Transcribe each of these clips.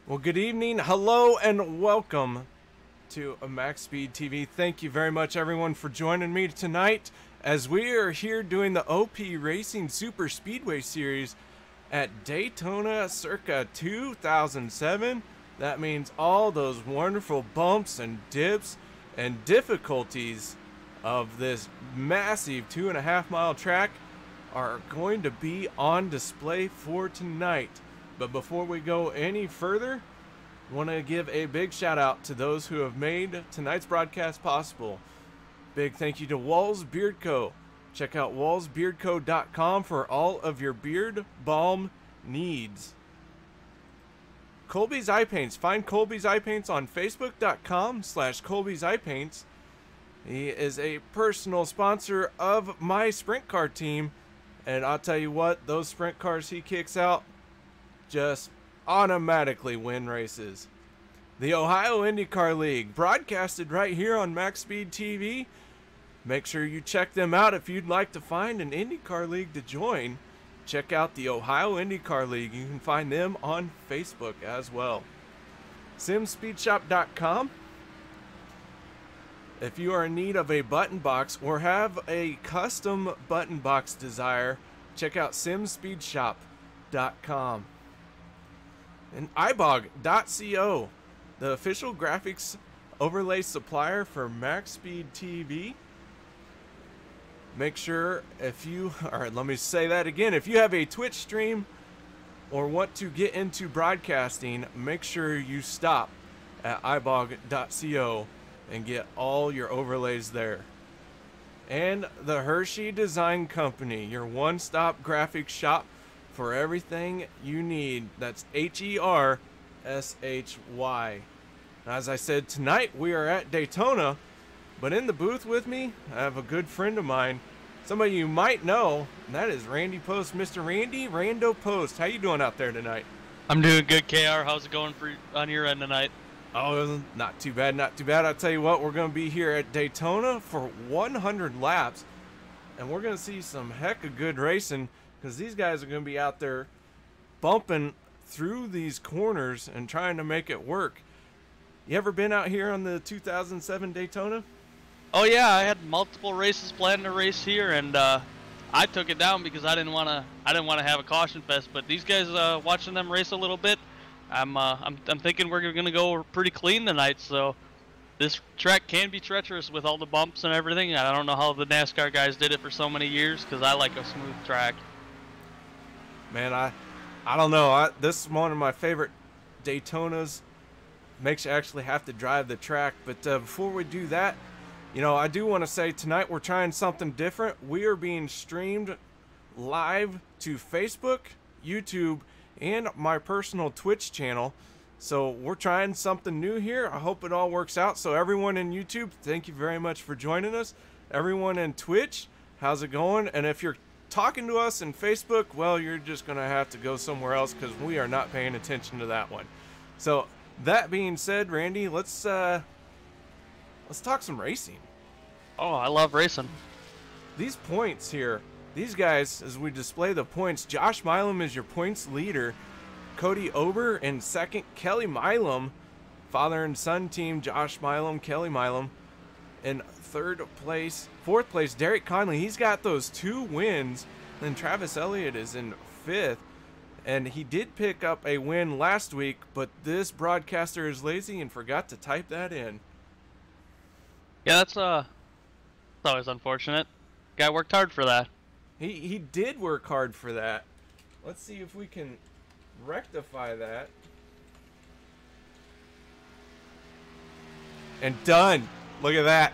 Well, good evening, hello, and welcome to Maxspeedtv. Thank you very much, everyone, for joining me tonight as we are here doing the OP Racing Superspeedway Series at Daytona circa 2007. That means all those wonderful bumps and dips and difficulties of this massive 2.5 mile track are going to be on display for tonight. But before we go any further, I want to give a big shout out to those who have made tonight's broadcast possible. Big thank you to Walls Beard Co. Check out wallsbeardco.com for all of your beard balm needs. Colby's Eye Paints. Find Colby's Eye Paints on facebook.com/Colby's Eye Paints. He is a personal sponsor of my sprint car team. And I'll tell you what, those sprint cars he kicks out just automatically win races. The Ohio IndyCar League, broadcasted right here on Maxspeedtv. Make sure you check them out if you'd like to find an IndyCar League to join. Check out the Ohio IndyCar League. You can find them on Facebook as well. SimSpeedShop.com. If you are in need of a button box or have a custom button box desire, check out SimSpeedShop.com. And ibog.co, the official graphics overlay supplier for Maxspeedtv. Make sure if you, alright, let me say that again. If you have a Twitch stream or want to get into broadcasting, make sure you stop at ibog.co and get all your overlays there. And the Hershey Design Company, your one-stop graphics shop for everything you need. That's HERSHY. As I said, tonight we are at Daytona, but in the booth with me, I have a good friend of mine, somebody you might know, and that is Randy Post. Mr. Randy Rando Post. How you doing out there tonight? I'm doing good, KR. How's it going on your end tonight? Oh, not too bad, not too bad. I'll tell you what, we're going to be here at Daytona for 100 laps, and we're going to see some heck of good racing, because these guys are going to be out there bumping through these corners and trying to make it work. You ever been out here on the 2007 Daytona? Oh yeah, I had multiple races planned to race here, and I took it down because I didn't want to have a caution fest. But these guys, watching them race a little bit, I'm thinking we're gonna go pretty clean tonight. So this track can be treacherous with all the bumps and everything. I don't know how the NASCAR guys did it for so many years, because I like a smooth track. Man, I don't know. This is one of my favorite Daytonas. Makes you actually have to drive the track. But before we do that, you know, I do want to say tonight we're trying something different. We are being streamed live to Facebook, YouTube, and my personal Twitch channel. So we're trying something new here. I hope it all works out. So everyone in YouTube, thank you very much for joining us. Everyone in Twitch, how's it going? And if you're talking to us in Facebook, well, you're just gonna have to go somewhere else, because we are not paying attention to that one. So that being said, Randy, let's talk some racing. Oh, I love racing. These points here, these guys, as we display the points, Josh Milam is your points leader, Cody Ober in second, Kelly Milam, father and son team, Josh Milam, Kelly Milam in third place. Fourth place, Derek Conley. He's got those 2 wins. Then Travis Elliott is in fifth. And he did pick up a win last week, but this broadcaster is lazy and forgot to type that in. Yeah, that's always unfortunate. Guy worked hard for that. He did work hard for that. Let's see if we can rectify that. And done. Look at that.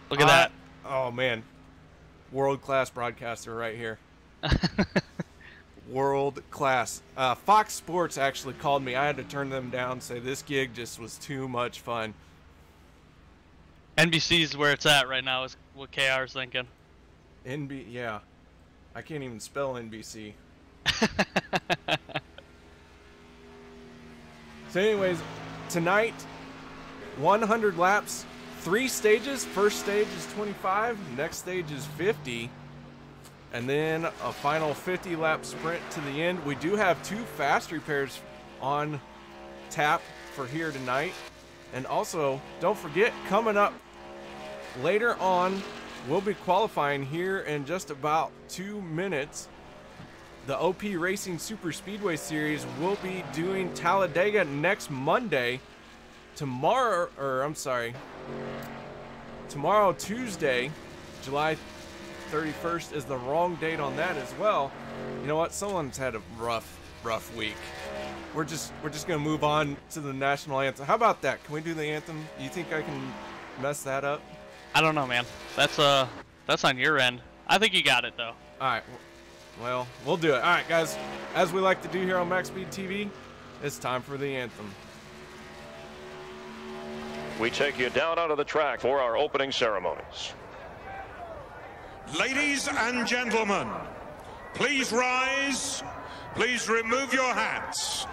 Look at that. Oh, man. World-class broadcaster right here. World class. Fox Sports actually called me. I had to turn them down, say this gig just was too much fun. NBC's where it's at right now, is what KR's thinking. Yeah. I can't even spell NBC. So anyways, tonight, 100 laps, 3 stages. First stage is 25, next stage is 50. And then a final 50 lap sprint to the end. We do have 2 fast repairs on tap for here tonight. And also, don't forget, coming up later on, we'll be qualifying here in just about 2 minutes. The OP Racing Superspeedway Series will be doing Talladega next Monday. Tomorrow, Tuesday, July 31st is the wrong date on that as well. You know what? Someone's had a rough week. We're just gonna move on to the national anthem. How about that? Can we do the anthem? You think I can mess that up? I don't know, man. That's on your end. I think you got it though. All right. Well, we'll do it. All right, guys. As we like to do here on Maxspeedtv, it's time for the anthem. We take you down onto the track for our opening ceremonies. Ladies and gentlemen, please rise. Please remove your hats.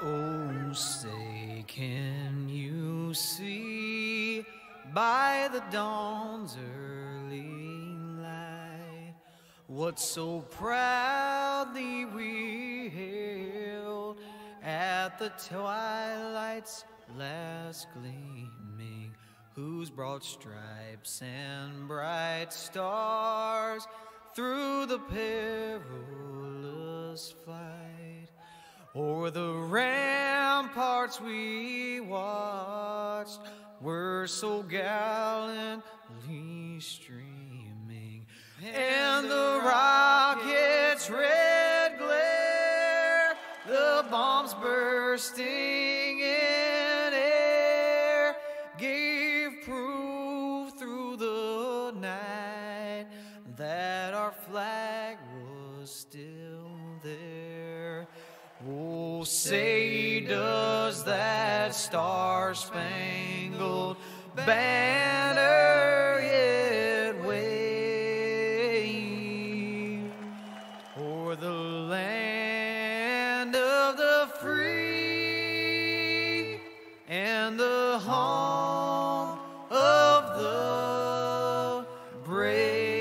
Oh, say, can you see by the dawn's early light what so proudly we hailed at the twilight's last gleaming, whose broad stripes and bright stars through the perilous flight o'er the ramparts we watched were so gallantly streaming, and the rocket's red glare, the bombs bursting in air, gave proof through the night that our flag was still there. Oh, say, does that star-spangled banner yet wave o'er the land of the free and the home of the brave?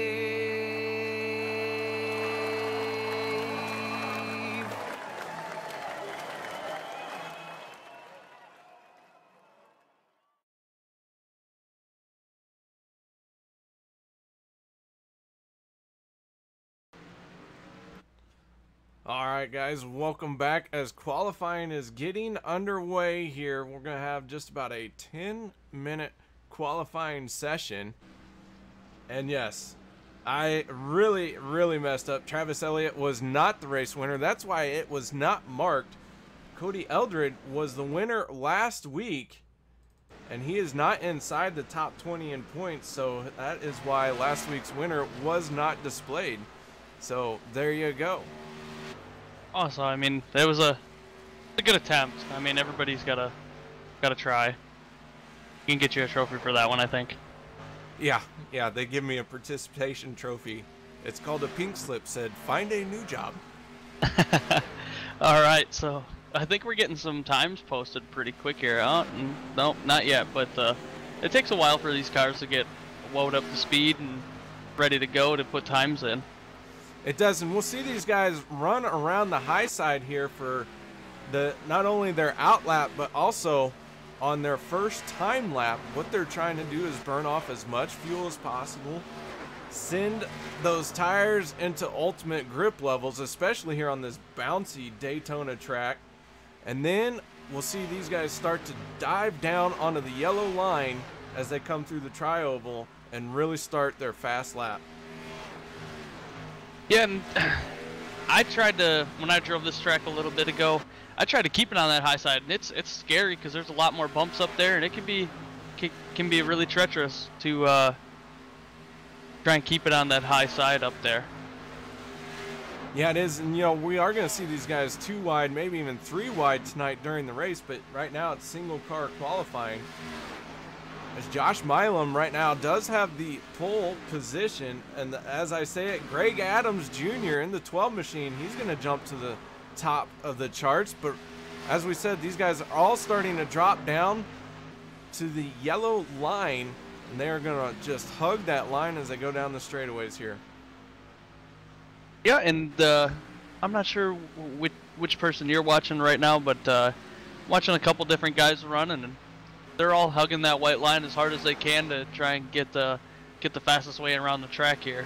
All right, guys, welcome back. As qualifying is getting underway here, we're going to have just about a 10-minute qualifying session. And yes, I really messed up. Travis Elliott was not the race winner. That's why it was not marked. Cody Eldred was the winner last week, and he is not inside the top 20 in points, so that is why last week's winner was not displayed. So there you go. Also, I mean, that was a good attempt. I mean, everybody's gotta try. You can get you a trophy for that one, I think. Yeah, they give me a participation trophy. It's called a pink slip, said, find a new job. All right, so I think we're getting some times posted pretty quick here. Nope, not yet, but it takes a while for these cars to get wound up to speed and ready to go to put times in. It does, and we'll see these guys run around the high side here for not only their out lap, but also on their first time lap. What they're trying to do is burn off as much fuel as possible, send those tires into ultimate grip levels, especially here on this bouncy Daytona track. And then we'll see these guys start to dive down onto the yellow line as they come through the tri-oval and really start their fast lap. Yeah, and I tried to, when I drove this track a little bit ago, I tried to keep it on that high side, and it's scary because there's a lot more bumps up there, and it can be really treacherous to try and keep it on that high side up there. Yeah, it is, and you know, we are going to see these guys 2 wide, maybe even 3 wide tonight during the race, but right now it's single car qualifying. As Josh Milam right now does have the pole position, and as I say it, Greg Adams Jr. in the 12 machine, he's going to jump to the top of the charts. But as we said, these guys are all starting to drop down to the yellow line, and they are going to just hug that line as they go down the straightaways here. Yeah, and I'm not sure which person you're watching right now, but watching a couple different guys running, and they're all hugging that white line as hard as they can to try and get the fastest way around the track here.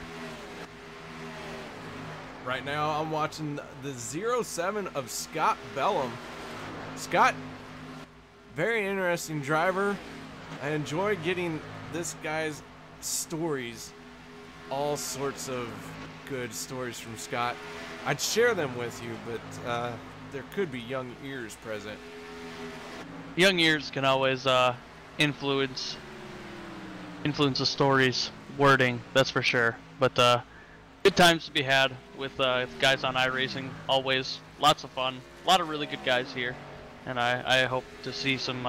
Right now, I'm watching the 07 of Scott Bellum. Scott, very interesting driver. I enjoy getting this guy's stories, all sorts of good stories from Scott. I'd share them with you, but there could be young ears present. Young ears can always influence the story's wording, that's for sure. But good times to be had with guys on iRacing. Always lots of fun. A lot of really good guys here, and I hope to see some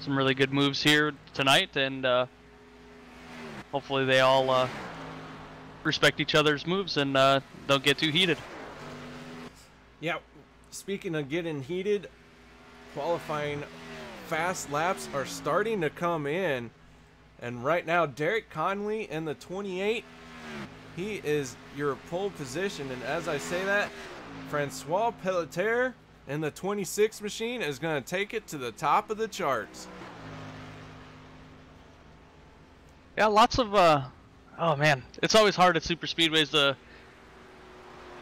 really good moves here tonight, and hopefully they all respect each other's moves and don't get too heated. Yeah, speaking of getting heated, qualifying fast laps are starting to come in, and right now Derek Conley in the 28, he is your pole position, and as I say that, Francois Pelletier in the 26 machine is going to take it to the top of the charts. Yeah, lots of oh man, it's always hard at super speedways to,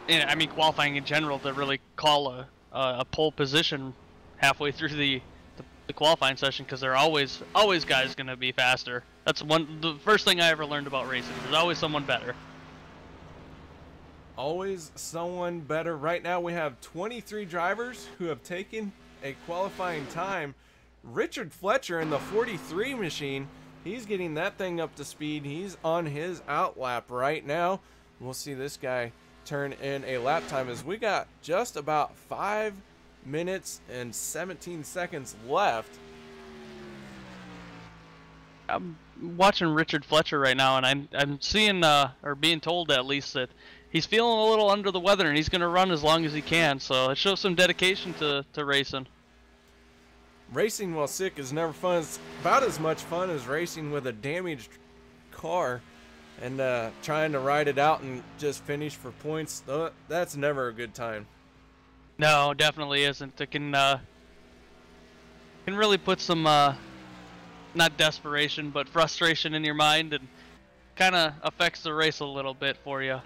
I mean qualifying in general, to really call a pole position halfway through the qualifying session, because there are always guys going to be faster. That's the first thing I ever learned about racing. There's always someone better. Always someone better. Right now we have 23 drivers who have taken a qualifying time. Richard Fletcher in the 43 machine, he's getting that thing up to speed. He's on his outlap right now. We'll see this guy turn in a lap time, as we got just about 5 minutes and 17 seconds left. I'm watching Richard Fletcher right now, and I'm seeing or being told at least that he's feeling a little under the weather, and he's going to run as long as he can. So it shows some dedication to racing. Racing while sick is never fun. It's about as much fun as racing with a damaged car and trying to ride it out and just finish for points. That's never a good time. No, definitely isn't. It can really put some not desperation but frustration in your mind, and kind of affects the race a little bit for you.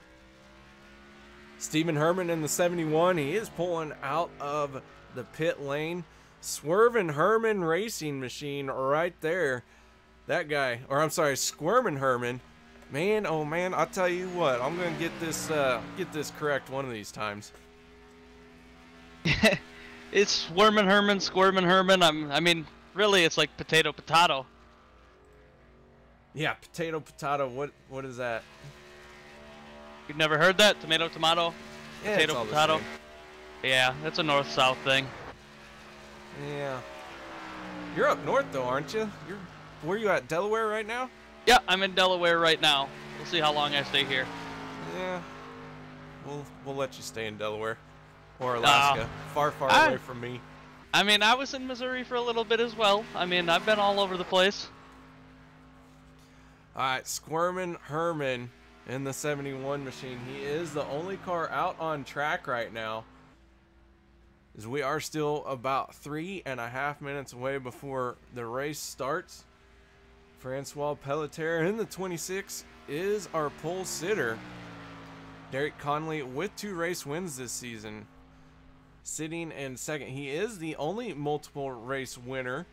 Stephen Herman in the 71, he is pulling out of the pit lane. Swervin' Herman Racing Machine right there. That guy, or I'm sorry, Squirmin' Herman. Man, oh man, I'll tell you what, I'm gonna get this correct one of these times. It's Squirmin' Herman. I mean, really, it's like potato. Yeah, potato. What is that? You've never heard that? Tomato. Yeah, Potato, it's all the potato. same. Yeah, that's a north-south thing. Yeah. You're up north though, aren't you? Where you at? Delaware right now? Yeah, I'm in Delaware right now. We'll see how long I stay here. Yeah. We'll let you stay in Delaware or Alaska. Far away from me. I mean, I was in Missouri for a little bit as well. I mean, I've been all over the place. All right, Squirmin' Herman in the 71 machine. He is the only car out on track right now, as we are still about 3.5 minutes away before the race starts. Francois Pelletier in the 26 is our pole sitter. Derek Conley with 2 race wins this season, sitting in second. He is the only multiple race winner.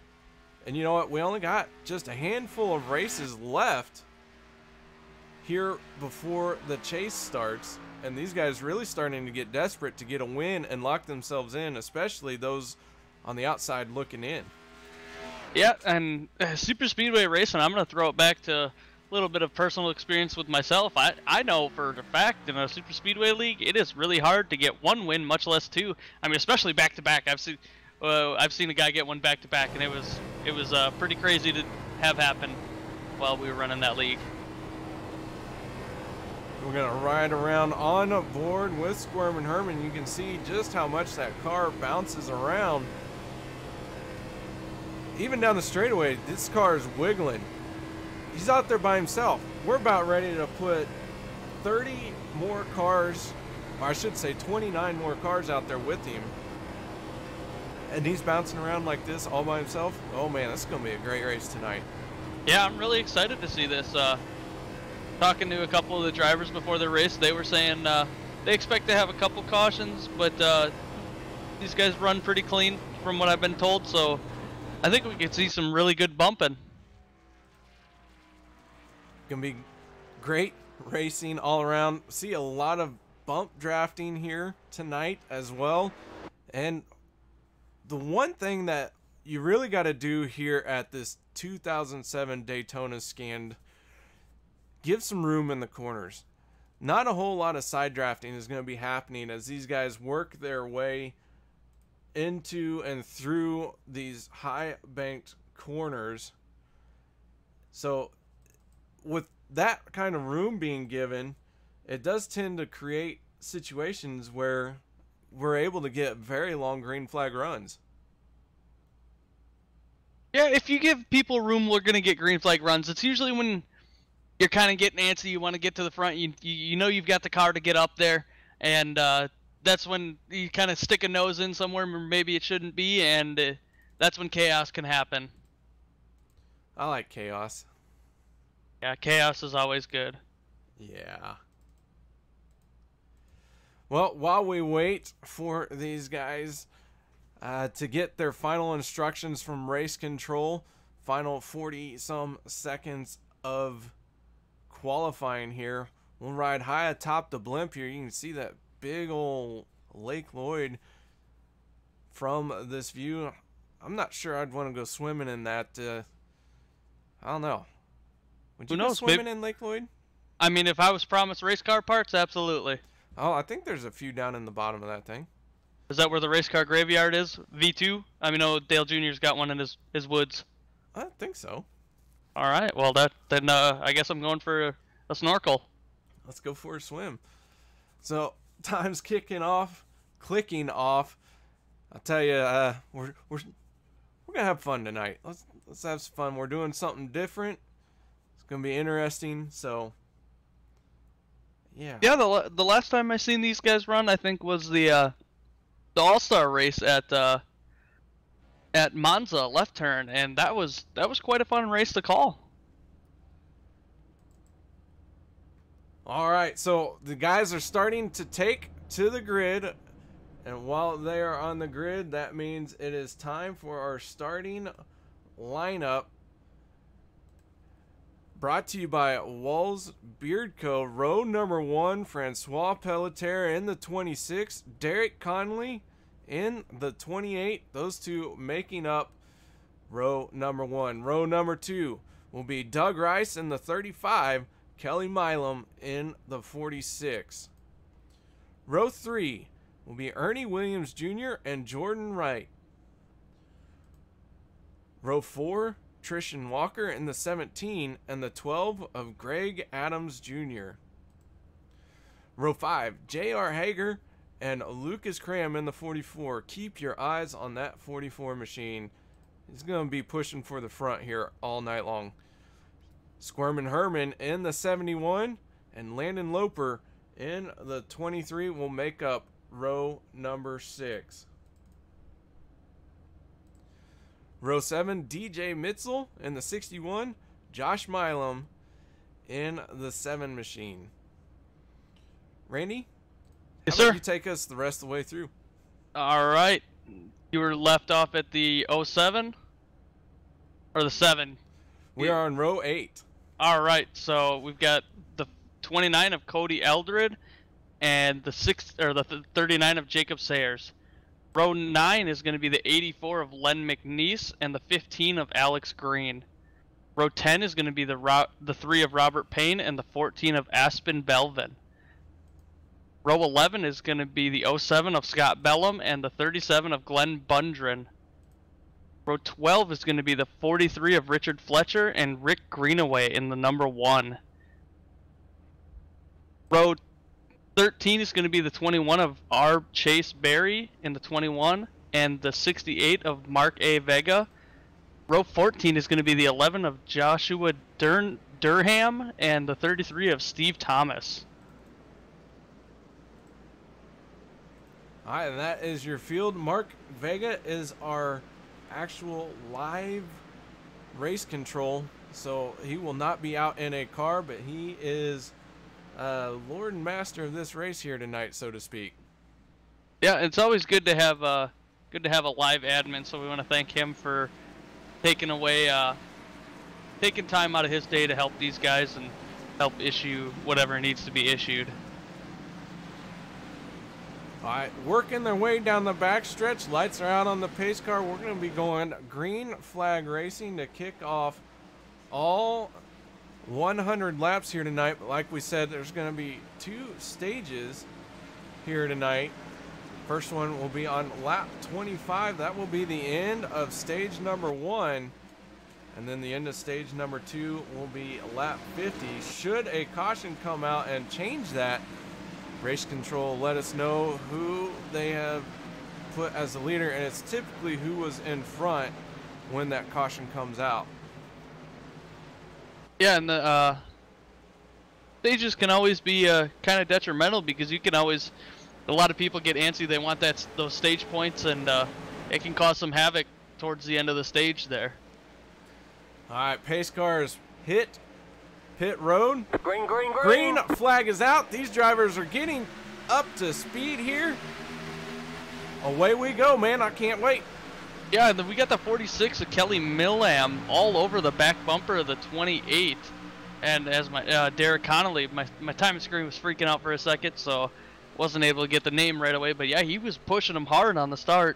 And you know what? We only got just a handful of races left here before the chase starts. And these guys really starting to get desperate to get a win and lock themselves in, especially those on the outside looking in. Yeah, and super speedway racing, I'm going to throw it back to a little bit of personal experience with myself. I know for a fact in a super speedway league, it is really hard to get 1 win, much less 2. I mean, especially back-to-back. I've seen a guy get 1 back-to-back, and it was pretty crazy to have happen while we were running that league. We're going to ride around on a board with Squirmin' Herman. You can see just how much that car bounces around. Even down the straightaway, this car is wiggling. He's out there by himself. We're about ready to put 30 more cars, or I should say 29 more cars out there with him. and he's bouncing around like this all by himself. Oh man, this is going to be a great race tonight. Yeah, I'm really excited to see this. Talking to a couple of the drivers before the race, they were saying they expect to have a couple cautions, but these guys run pretty clean from what I've been told, so I think we could see some really good bumping. Gonna be great racing all around. See a lot of bump drafting here tonight as well. And the one thing that you really got to do here at this 2007 Daytona Scanned, give some room in the corners. Not a whole lot of side drafting is going to be happening as these guys work their way into and through these high banked corners. So with that kind of room being given, it does tend to create situations where we're able to get very long green flag runs. Yeah, if you give people room, we're going to get green flag runs. It's usually when you're kind of getting antsy, you want to get to the front, you know you've got the car to get up there, and that's when you kind of stick a nose in somewhere where maybe it shouldn't be, and that's when chaos can happen. I like chaos. Yeah, chaos is always good. Yeah. Well, while we wait for these guys to get their final instructions from race control, final 40-some seconds of qualifying here, we'll ride high atop the blimp here. You can see that big old Lake Lloyd from this view. I'm not sure I'd want to go swimming in that. I don't know. Would you go swimming in Lake Lloyd? I mean, if I was promised race car parts, absolutely. Oh, I think there's a few down in the bottom of that thing. Is that where the race car graveyard is? V2? I mean, oh, Dale Jr.'s got one in his woods. I think so. All right. Well, then I guess I'm going for a snorkel. Let's go for a swim. So time's clicking off. I'll tell you, we're gonna have fun tonight. Let's have some fun. We're doing something different. It's gonna be interesting. So yeah. Yeah. The last time I seen these guys run, I think was the All-Star race at Monza left turn, and that was quite a fun race to call. All right, so the guys are starting to take to the grid, and while they are on the grid, that means it is time for our starting lineup. Brought to you by Walls Beard Co. Row number 1, Francois Pelletier in the 26, Derek Conley in the 28. Those two making up row number 1. Row number 2 will be Doug Rice in the 35, Kelly Milam in the 46. Row 3 will be Ernie Williams Jr. and Jordan Wright. Row 4, Trishan Walker in the 17 and the 12 of Greg Adams Jr. Row 5, J.R. Hager and Lucas Cram in the 44. Keep your eyes on that 44 machine. He's going to be pushing for the front here all night long. Squirmin' Herman in the 71 and Landon Loper in the 23 will make up row number 6. Row 7, DJ Mitzel in the 61, Josh Milam in the 7 machine. Randy? Yes, how about sir. you take us the rest of the way through? All right. You were left off at the 07 or the 7? We are on row 8. All right. So we've got the 29 of Cody Eldred and the 39 of Jacob Sayers. Row 9 is going to be the 84 of Len McNeese and the 15 of Alex Green. Row 10 is going to be the 3 of Robert Payne and the 14 of Aspen Belvin. Row 11 is going to be the 07 of Scott Bellum and the 37 of Glenn Bundren. Row 12 is going to be the 43 of Richard Fletcher and Rick Greenaway in the number 1. Row 13 is going to be the 21 of R. Chase Berry in the 21 and the 68 of Mark A. Vega. Row 14 is going to be the 11 of Joshua Durham and the 33 of Steve Thomas. All right, and that is your field. Mark Vega is our actual live race control, so he will not be out in a car, but he is Lord and Master of this race here tonight, so to speak. Yeah, it's always good to have a live admin, so we want to thank him for taking time out of his day to help these guys and help issue whatever needs to be issued. All right, working their way down the backstretch. Lights are out on the pace car. We're going to be going green flag racing to kick off all 100 laps here tonight. But like we said, there's going to be 2 stages here tonight. First one will be on lap 25. That will be the end of stage number 1. And then the end of stage number 2 will be lap 50. Should a caution come out and change that, Race Control let us know who they have put as the leader, and it's typically who was in front when that caution comes out. Yeah, and the stages can always be kind of detrimental because you can always, a lot of people get antsy. They want those stage points, and it can cause some havoc towards the end of the stage there. All right, pace cars hit pit road. Green, green, green. Green flag is out. These drivers are getting up to speed here. Away we go, man. I can't wait. Yeah, and then we got the 46 of Kelly Millam all over the back bumper of the 28. And as my Derek Connolly, my time screen was freaking out for a second, so wasn't able to get the name right away. But yeah, he was pushing them hard on the start.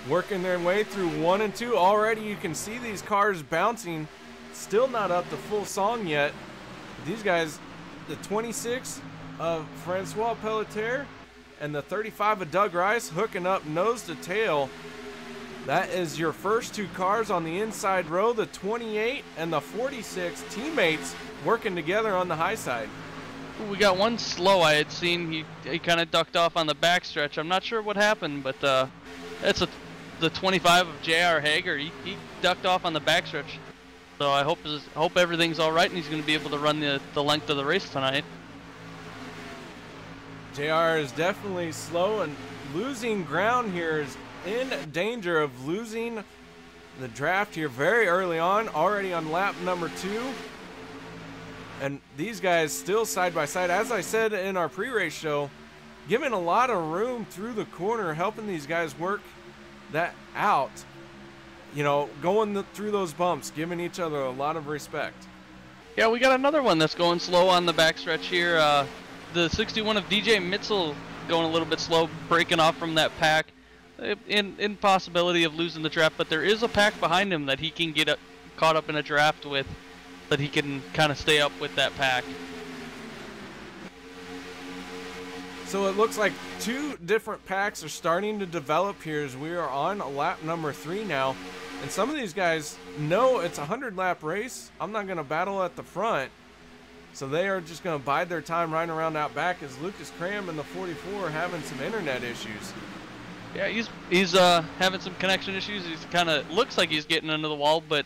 Working their way through 1 and 2. Already you can see these cars bouncing. Still not up to full song yet. These guys, the 26 of Francois Pelletier and the 35 of Doug Rice, hooking up nose to tail. That is your first 2 cars on the inside row. The 28 and the 46 teammates working together on the high side. We got one slow I had seen. He kind of ducked off on the backstretch. I'm not sure what happened, but that's the 25 of J.R. Hager. He ducked off on the backstretch. So I hope everything's all right and he's going to be able to run the length of the race tonight. JR is definitely slow and losing ground here, is in danger of losing the draft here very early on, already on lap number 2. And these guys still side by side. As I said in our pre-race show, giving a lot of room through the corner, helping these guys work that out. You know, going through those bumps, giving each other a lot of respect. Yeah, we got another one that's going slow on the backstretch here. The 61 of DJ Mitzel going a little bit slow, breaking off from that pack. In possibility of losing the draft, but there is a pack behind him that he can get caught up in a draft with, that he can kind of stay up with that pack. So it looks like 2 different packs are starting to develop here as we are on lap number 3 now. And some of these guys know it's a 100-lap race. I'm not going to battle at the front. So they are just going to bide their time right around out back as Lucas Cram in the 44 are having some internet issues. Yeah, he's having some connection issues. He's kind of looks like he's getting into the wall, but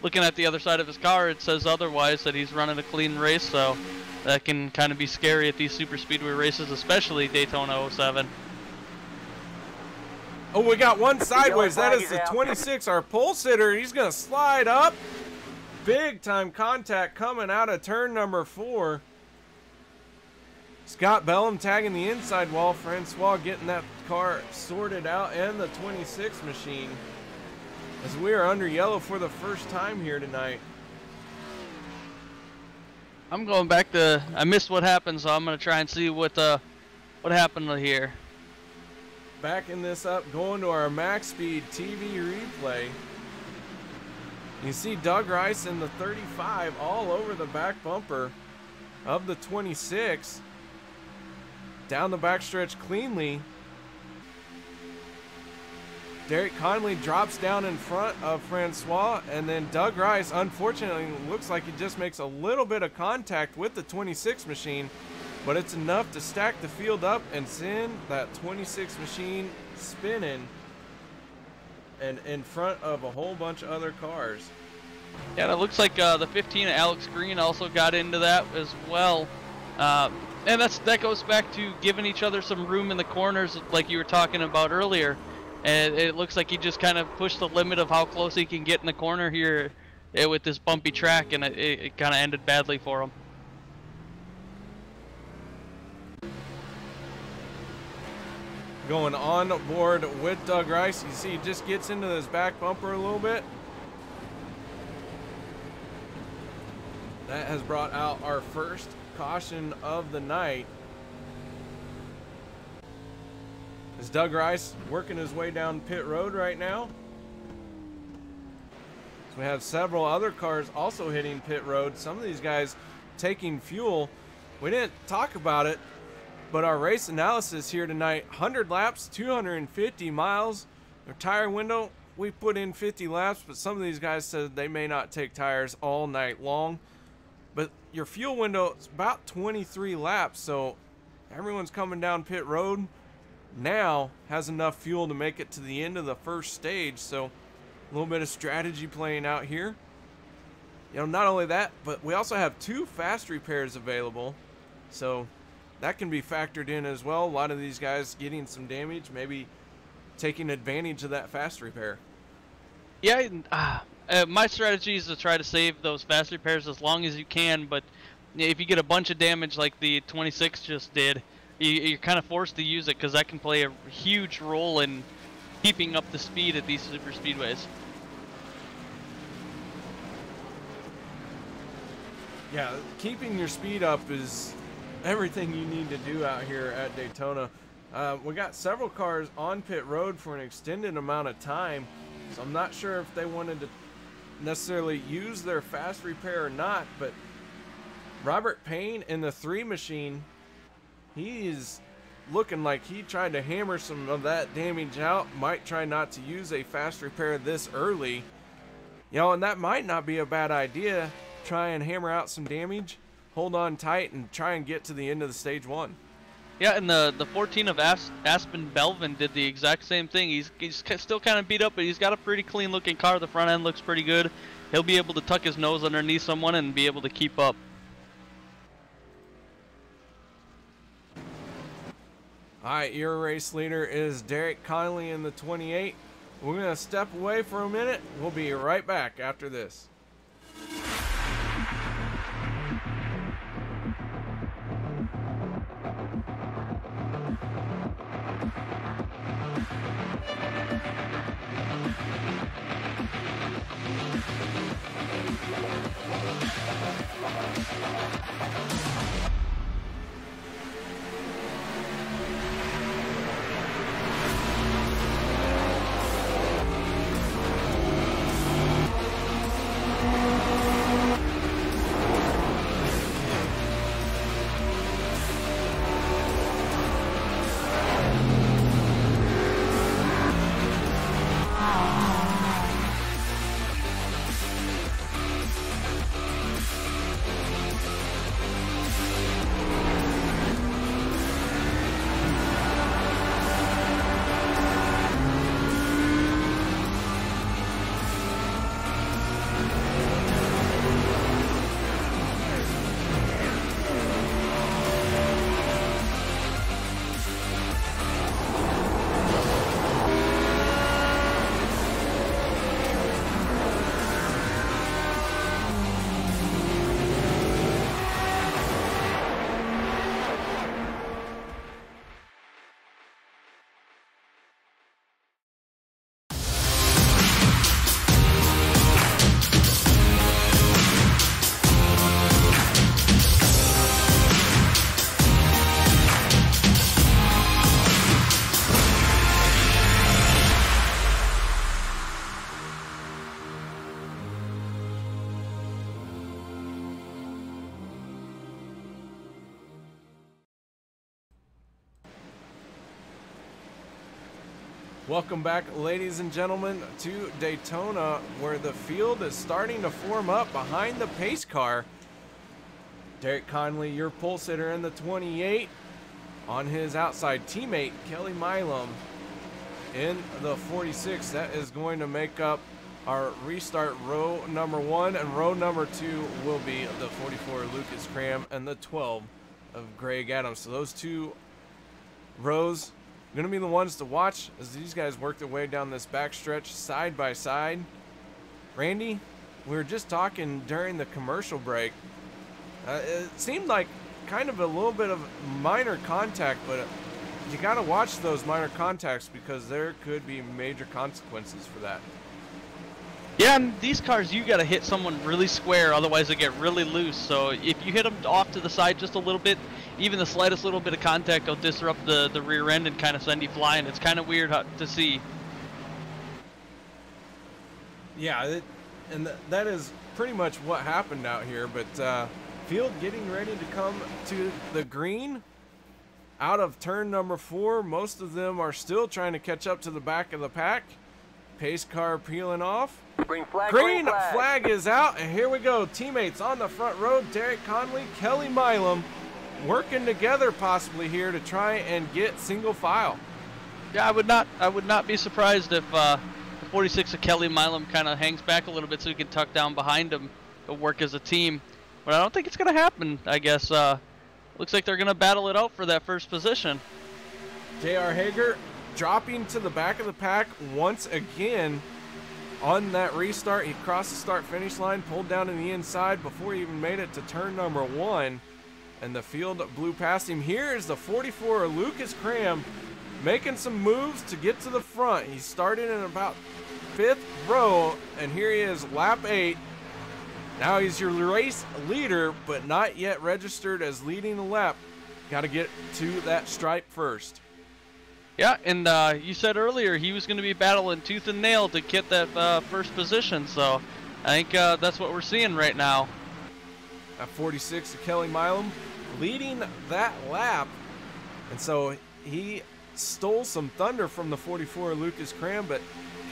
looking at the other side of his car, it says otherwise, that he's running a clean race. So that can kind of be scary at these super speedway races, especially Daytona 07. Oh, we got one sideways. That is the 26, our pole sitter. He's going to slide up. Big time contact coming out of turn number 4. Scott Bellum tagging the inside wall. Francois getting that car sorted out, and the 26 machine, as we are under yellow for the first time here tonight. I'm going back to, I missed what happened, so I'm going to try and see what happened here. Backing this up, going to our Maxspeedtv replay. You see Doug Rice in the 35 all over the back bumper of the 26. Down the backstretch cleanly. Derek Conley drops down in front of Francois, and then Doug Rice, unfortunately, looks like he just makes a little bit of contact with the 26 machine, but it's enough to stack the field up and send that 26 machine spinning and in front of a whole bunch of other cars. Yeah, and it looks like the 15 Alex Green also got into that as well. And that goes back to giving each other some room in the corners, like you were talking about earlier. And it looks like he just kind of pushed the limit of how close he can get in the corner here with this bumpy track, and it kind of ended badly for him. Going on board with Doug Rice. You see he just gets into this back bumper a little bit. That has brought out our first caution of the night. Is Doug Rice working his way down pit road right now? So we have several other cars also hitting pit road. Some of these guys taking fuel. We didn't talk about it, but our race analysis here tonight, 100 laps, 250 miles. Their tire window, we put in 50 laps, but some of these guys said they may not take tires all night long. But your fuel window is about 23 laps, so everyone's coming down pit road now has enough fuel to make it to the end of the first stage. So a little bit of strategy playing out here. You know, not only that, but we also have 2 fast repairs available, so that can be factored in as well. A lot of these guys getting some damage, maybe taking advantage of that fast repair. Yeah, my strategy is to try to save those fast repairs as long as you can, but if you get a bunch of damage like the 26 just did, you're kind of forced to use it because that can play a huge role in keeping up the speed at these super speedways. Yeah, keeping your speed up is everything you need to do out here at Daytona. We got several cars on pit road for an extended amount of time, so I'm not sure if they wanted to necessarily use their fast repair or not, but Robert Payne in the 3 machine, he is looking like he tried to hammer some of that damage out. Might try not to use a fast repair this early, you know, and that might not be a bad idea. Try and hammer out some damage, hold on tight, and try and get to the end of the stage 1. Yeah, and the 14 of Aspen Belvin did the exact same thing. He's still kind of beat up, but he's got a pretty clean looking car. The front end looks pretty good. He'll be able to tuck his nose underneath someone and be able to keep up. All right, your race leader is Derek Conley in the 28. We're going to step away for a minute. We'll be right back after this. Welcome back, ladies and gentlemen, to Daytona, where the field is starting to form up behind the pace car. Derek Conley, your pole sitter in the 28, on his outside teammate, Kelly Milam, in the 46. That is going to make up our restart row number 1, and row number 2 will be the 44 Lucas Cram and the 12 of Greg Adams. So those two rows going to be the ones to watch as these guys work their way down this backstretch side by side. Randy, we were just talking during the commercial break. It seemed like kind of a little bit of minor contact, but you got to watch those minor contacts because there could be major consequences for that. Yeah, and these cars, you got to hit someone really square, otherwise they get really loose. So if you hit them off to the side just a little bit, even the slightest little bit of contact will disrupt the rear end and kind of send you flying. It's kind of weird to see. Yeah, and that is pretty much what happened out here. But field getting ready to come to the green out of turn number 4. Most of them are still trying to catch up to the back of the pack. Pace car peeling off. Green flag, Green flag is out, and here we go. Teammates on the front row, Derek Conley, Kelly Milam, working together possibly here to try and get single file. Yeah, I would not be surprised if the 46 of Kelly Milam kind of hangs back a little bit so he can tuck down behind him to work as a team. But I don't think it's going to happen, I guess. Looks like they're going to battle it out for that first position. J.R. Hager dropping to the back of the pack once again on that restart. He crossed the start-finish line, pulled down in the inside before he even made it to turn number 1, and the field blew past him. Here is the 44, Lucas Cram, making some moves to get to the front. He started in about 5th row, and here he is, lap 8. Now he's your race leader, but not yet registered as leading the lap. Got to get to that stripe first. Yeah, and you said earlier he was going to be battling tooth and nail to get that first position, so I think that's what we're seeing right now. At 46, Kelly Milam leading that lap, and so he stole some thunder from the 44 Lucas Cram, but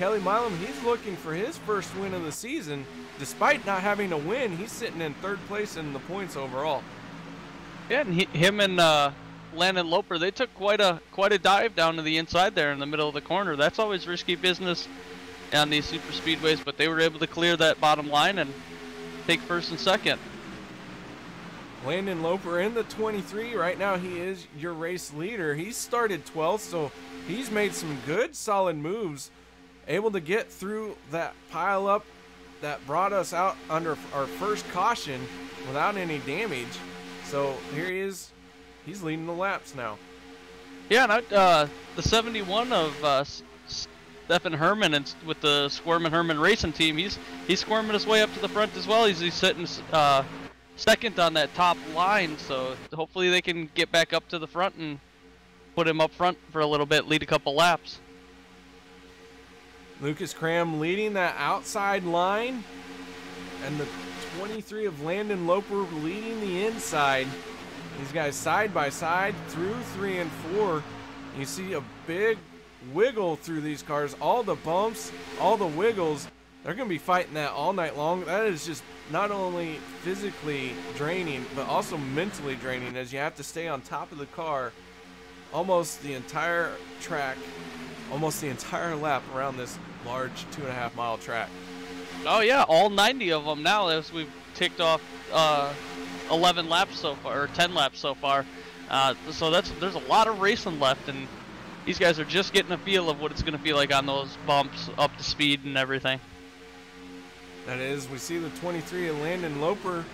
Kelly Milam, he's looking for his first win of the season. Despite not having a win, he's sitting in 3rd place in the points overall. Yeah, and him and Landon Loper, they took quite a dive down to the inside there in the middle of the corner. That's always risky business on these super speedways, but they were able to clear that bottom line and take 1st and 2nd. Landon Loper in the 23. Right now he is your race leader. He started 12th, so he's made some good solid moves, able to get through that pile up that brought us out under our first caution without any damage. So here he is. He's leading the laps now. Yeah, and the 71 of Stephen Herman and with the Squirmin Herman Racing team, he's squirming his way up to the front as well. He's sitting 2nd on that top line, so hopefully they can get back up to the front and put him up front for a little bit, lead a couple laps. Lucas Cram leading that outside line, and the 23 of Landon Loper leading the inside. These guys side by side through 3 and 4. You see a big wiggle through these cars. All the bumps, all the wiggles, they're going to be fighting that all night long. That is just not only physically draining, but also mentally draining, as you have to stay on top of the car almost the entire track, almost the entire lap around this large 2.5-mile track. Oh yeah, all 90 of them now, as we've ticked off 11 laps so far, or 10 laps so far. So there's a lot of racing left, and these guys are just getting a feel of what it's going to feel like on those bumps, up to speed and everything. That is, we see the 23 of Landon Loper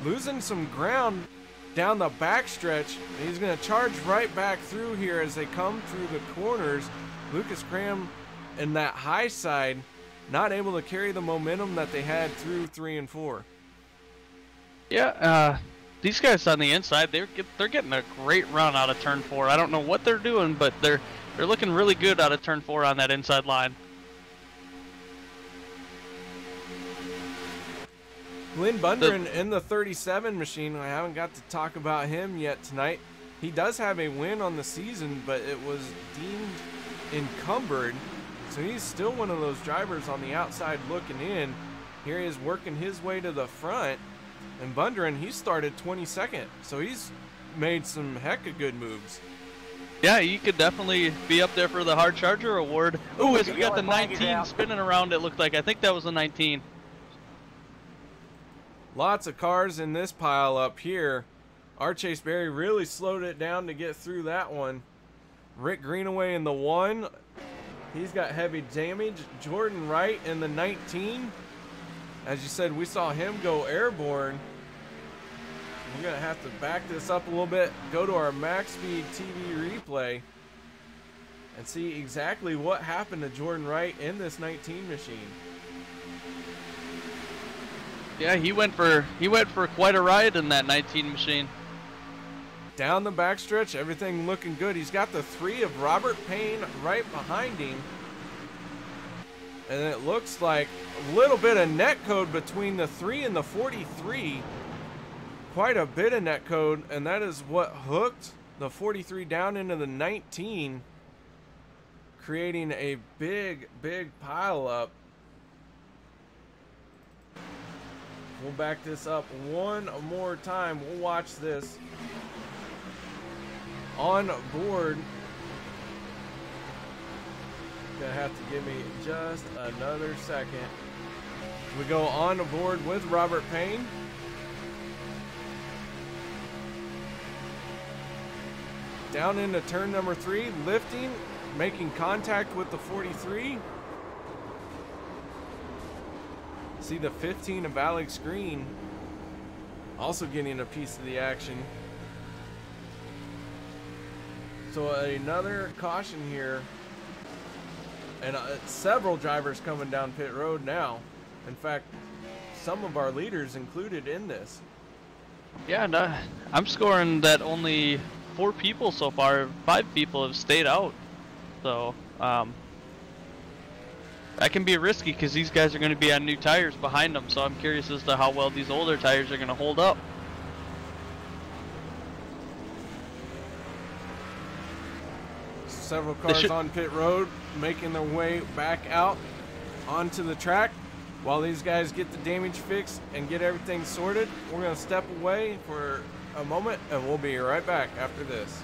losing some ground down the backstretch. He's going to charge right back through here as they come through the corners. Lucas Cram in that high side, not able to carry the momentum that they had through 3 and 4. Yeah, these guys on the inside, they're getting a great run out of turn 4. I don't know what they're doing, but they're looking really good out of turn 4 on that inside line. Glenn Bundren in the 37 machine. I haven't got to talk about him yet tonight. He does have a win on the season, but it was deemed encumbered. So he's still one of those drivers on the outside looking in. Here he is working his way to the front. And Bundren, he started 22nd. So he's made some heck of good moves. Yeah, he could definitely be up there for the Hard Charger Award. Ooh, as we got the 19 spinning around, it looked like. I think that was the 19. Lots of cars in this pile up here. Our Chase Berry really slowed it down to get through that one. Rick Greenaway in the 1. He's got heavy damage. Jordan Wright in the 19. As you said, we saw him go airborne. We're going to have to back this up a little bit, go to our Maxspeedtv replay, and see exactly what happened to Jordan Wright in this 19 machine. Yeah, he went for quite a ride in that 19 machine. Down the backstretch, everything looking good. He's got the 3 of Robert Payne right behind him. And it looks like a little bit of net code between the 3 and the 43. Quite a bit of net code, and that is what hooked the 43 down into the 19, creating a big pile up. We'll back this up one more time. We'll watch this on board. Gonna have to give me just another second. We go on board with Robert Payne. Down into turn number 3, lifting, making contact with the 43. See the 15 of Alex Green also getting a piece of the action. So another caution here, and several drivers coming down pit road now. In fact, some of our leaders included in this. Yeah, and I'm scoring that only 4 people so far. 5 people have stayed out, so that can be risky because these guys are going to be on new tires behind them. So I'm curious as to how well these older tires are going to hold up. Several cars on pit road making their way back out onto the track. While these guys get the damage fixed and get everything sorted, we're going to step away for a moment and we'll be right back after this.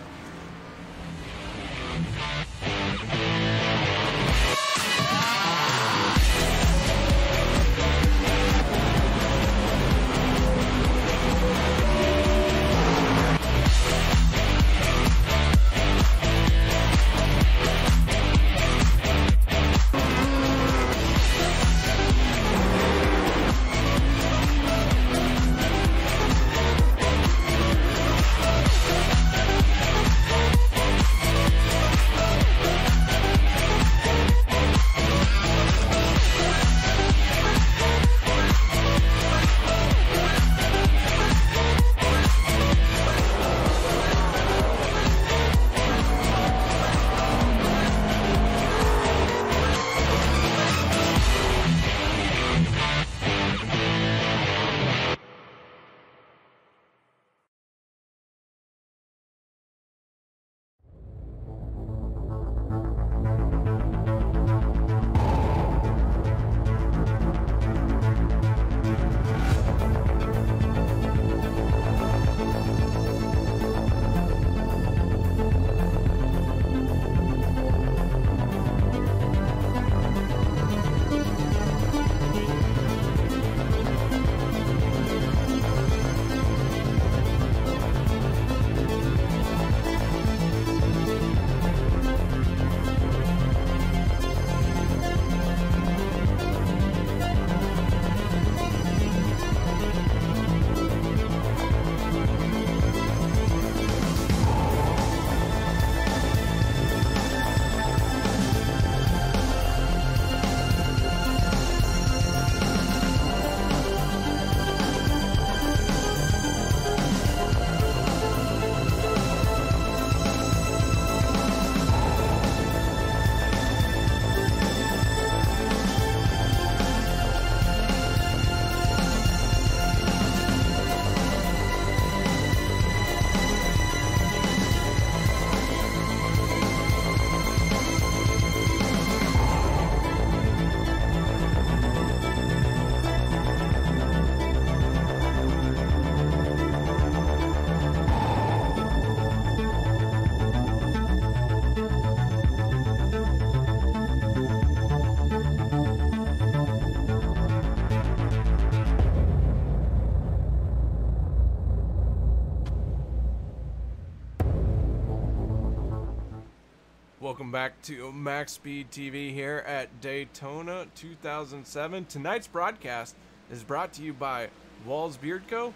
Welcome back to Maxspeedtv here at Daytona 2007. Tonight's broadcast is brought to you by Walls Beard Co.,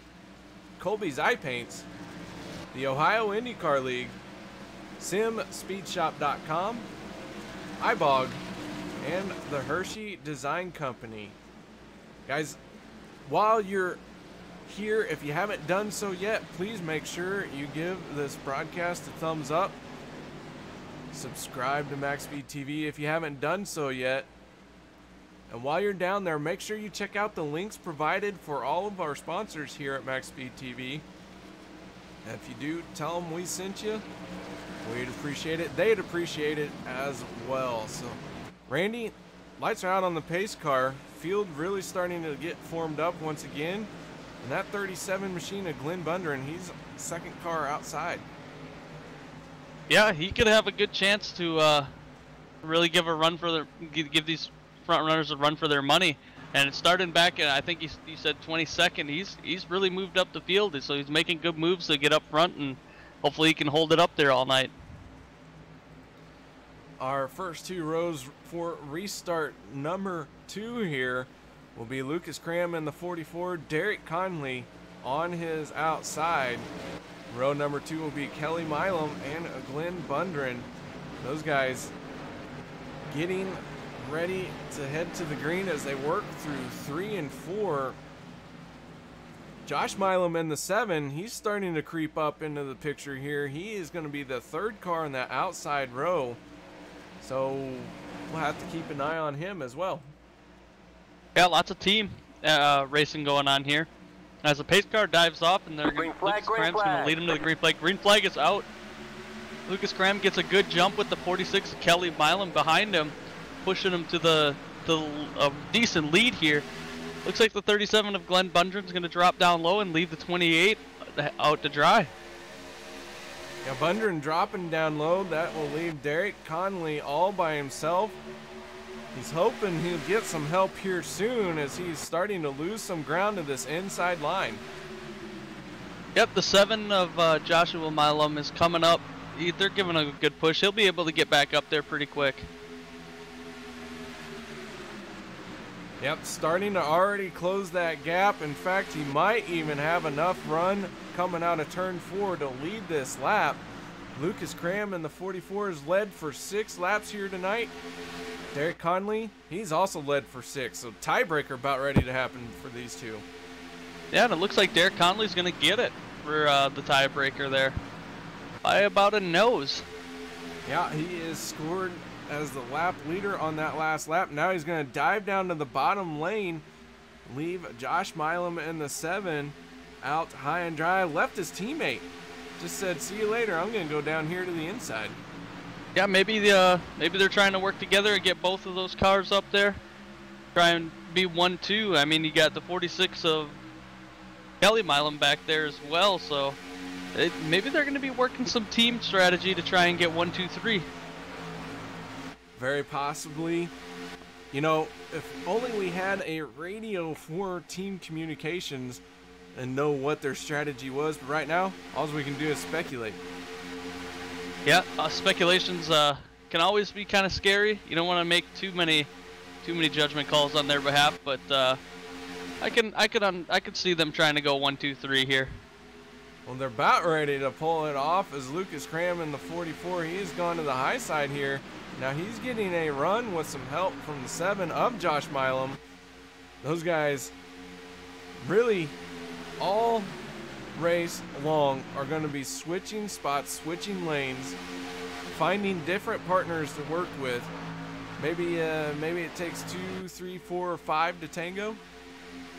Colby's Eye Paints, the Ohio IndyCar League, SimSpeedShop.com, iBog, and the Hershey Design Company. Guys, while you're here, if you haven't done so yet, please make sure you give this broadcast a thumbs up. Subscribe to Maxspeedtv if you haven't done so yet. And while you're down there, make sure you check out the links provided for all of our sponsors here at Maxspeedtv. And if you do, tell them we sent you. We'd appreciate it. They'd appreciate it as well. So, Randy, lights are out on the pace car. Field really starting to get formed up once again. And that 37 machine of Glenn Bundren, he's second car outside. Yeah, he could have a good chance to really give a run for give these front runners a run for their money. And it's starting back at, I think he said 22nd. He's really moved up the field, so he's making good moves to get up front, and hopefully he can hold it up there all night. Our first two rows for restart number 2 here will be Lucas Cram in the 44, Derek Conley on his outside. Row number 2 will be Kelly Milam and Glenn Bundren. Those guys getting ready to head to the green as they work through 3 and 4. Josh Milam in the 7, he's starting to creep up into the picture here. He is going to be the third car in that outside row. So we'll have to keep an eye on him as well. Yeah, lots of team racing going on here. As the pace car dives off, and Lucas Cram's going to lead him to the green flag. Green flag is out. Lucas Cram gets a good jump with the 46, Kelly Milam behind him, pushing him to the decent lead here. Looks like the 37 of Glenn Bundren's going to drop down low and leave the 28 out to dry. Yeah, Bundren dropping down low. That will leave Derek Conley all by himself. He's hoping he'll get some help here soon as he's starting to lose some ground to this inside line. Yep, the 7 of Joshua Milam is coming up. They're giving a good push. He'll be able to get back up there pretty quick. Yep, starting to already close that gap. In fact, he might even have enough run coming out of turn 4 to lead this lap. Lucas Cram in the 44 is led for 6 laps here tonight. Derek Conley, he's also led for 6, so tiebreaker about ready to happen for these two. Yeah, and it looks like Derek Conley's going to get it for the tiebreaker there by about a nose. Yeah, he is scored as the lap leader on that last lap. Now he's going to dive down to the bottom lane, leave Josh Milam in the 7 out high and dry. Left his teammate. Just said, see you later. I'm going to go down here to the inside. Yeah, maybe they're trying to work together and get both of those cars up there. Try and be 1-2. I mean, you got the 46 of Kelly Milam back there as well, so maybe they're going to be working some team strategy to try and get 1-2-3. Very possibly. You know, if only we had a radio for team communications and know what their strategy was, but right now, all we can do is speculate. Yeah, speculations can always be kind of scary. You don't want to make too many judgment calls on their behalf, but I could see them trying to go 1-2-3 here. Well, they're about ready to pull it off as Lucas Cram in the 44. He has gone to the high side here. Now he's getting a run with some help from the 7 of Josh Milam. Those guys really all race long are going to be switching spots, switching lanes, finding different partners to work with. Maybe it takes 2, 3, 4, or 5 to tango.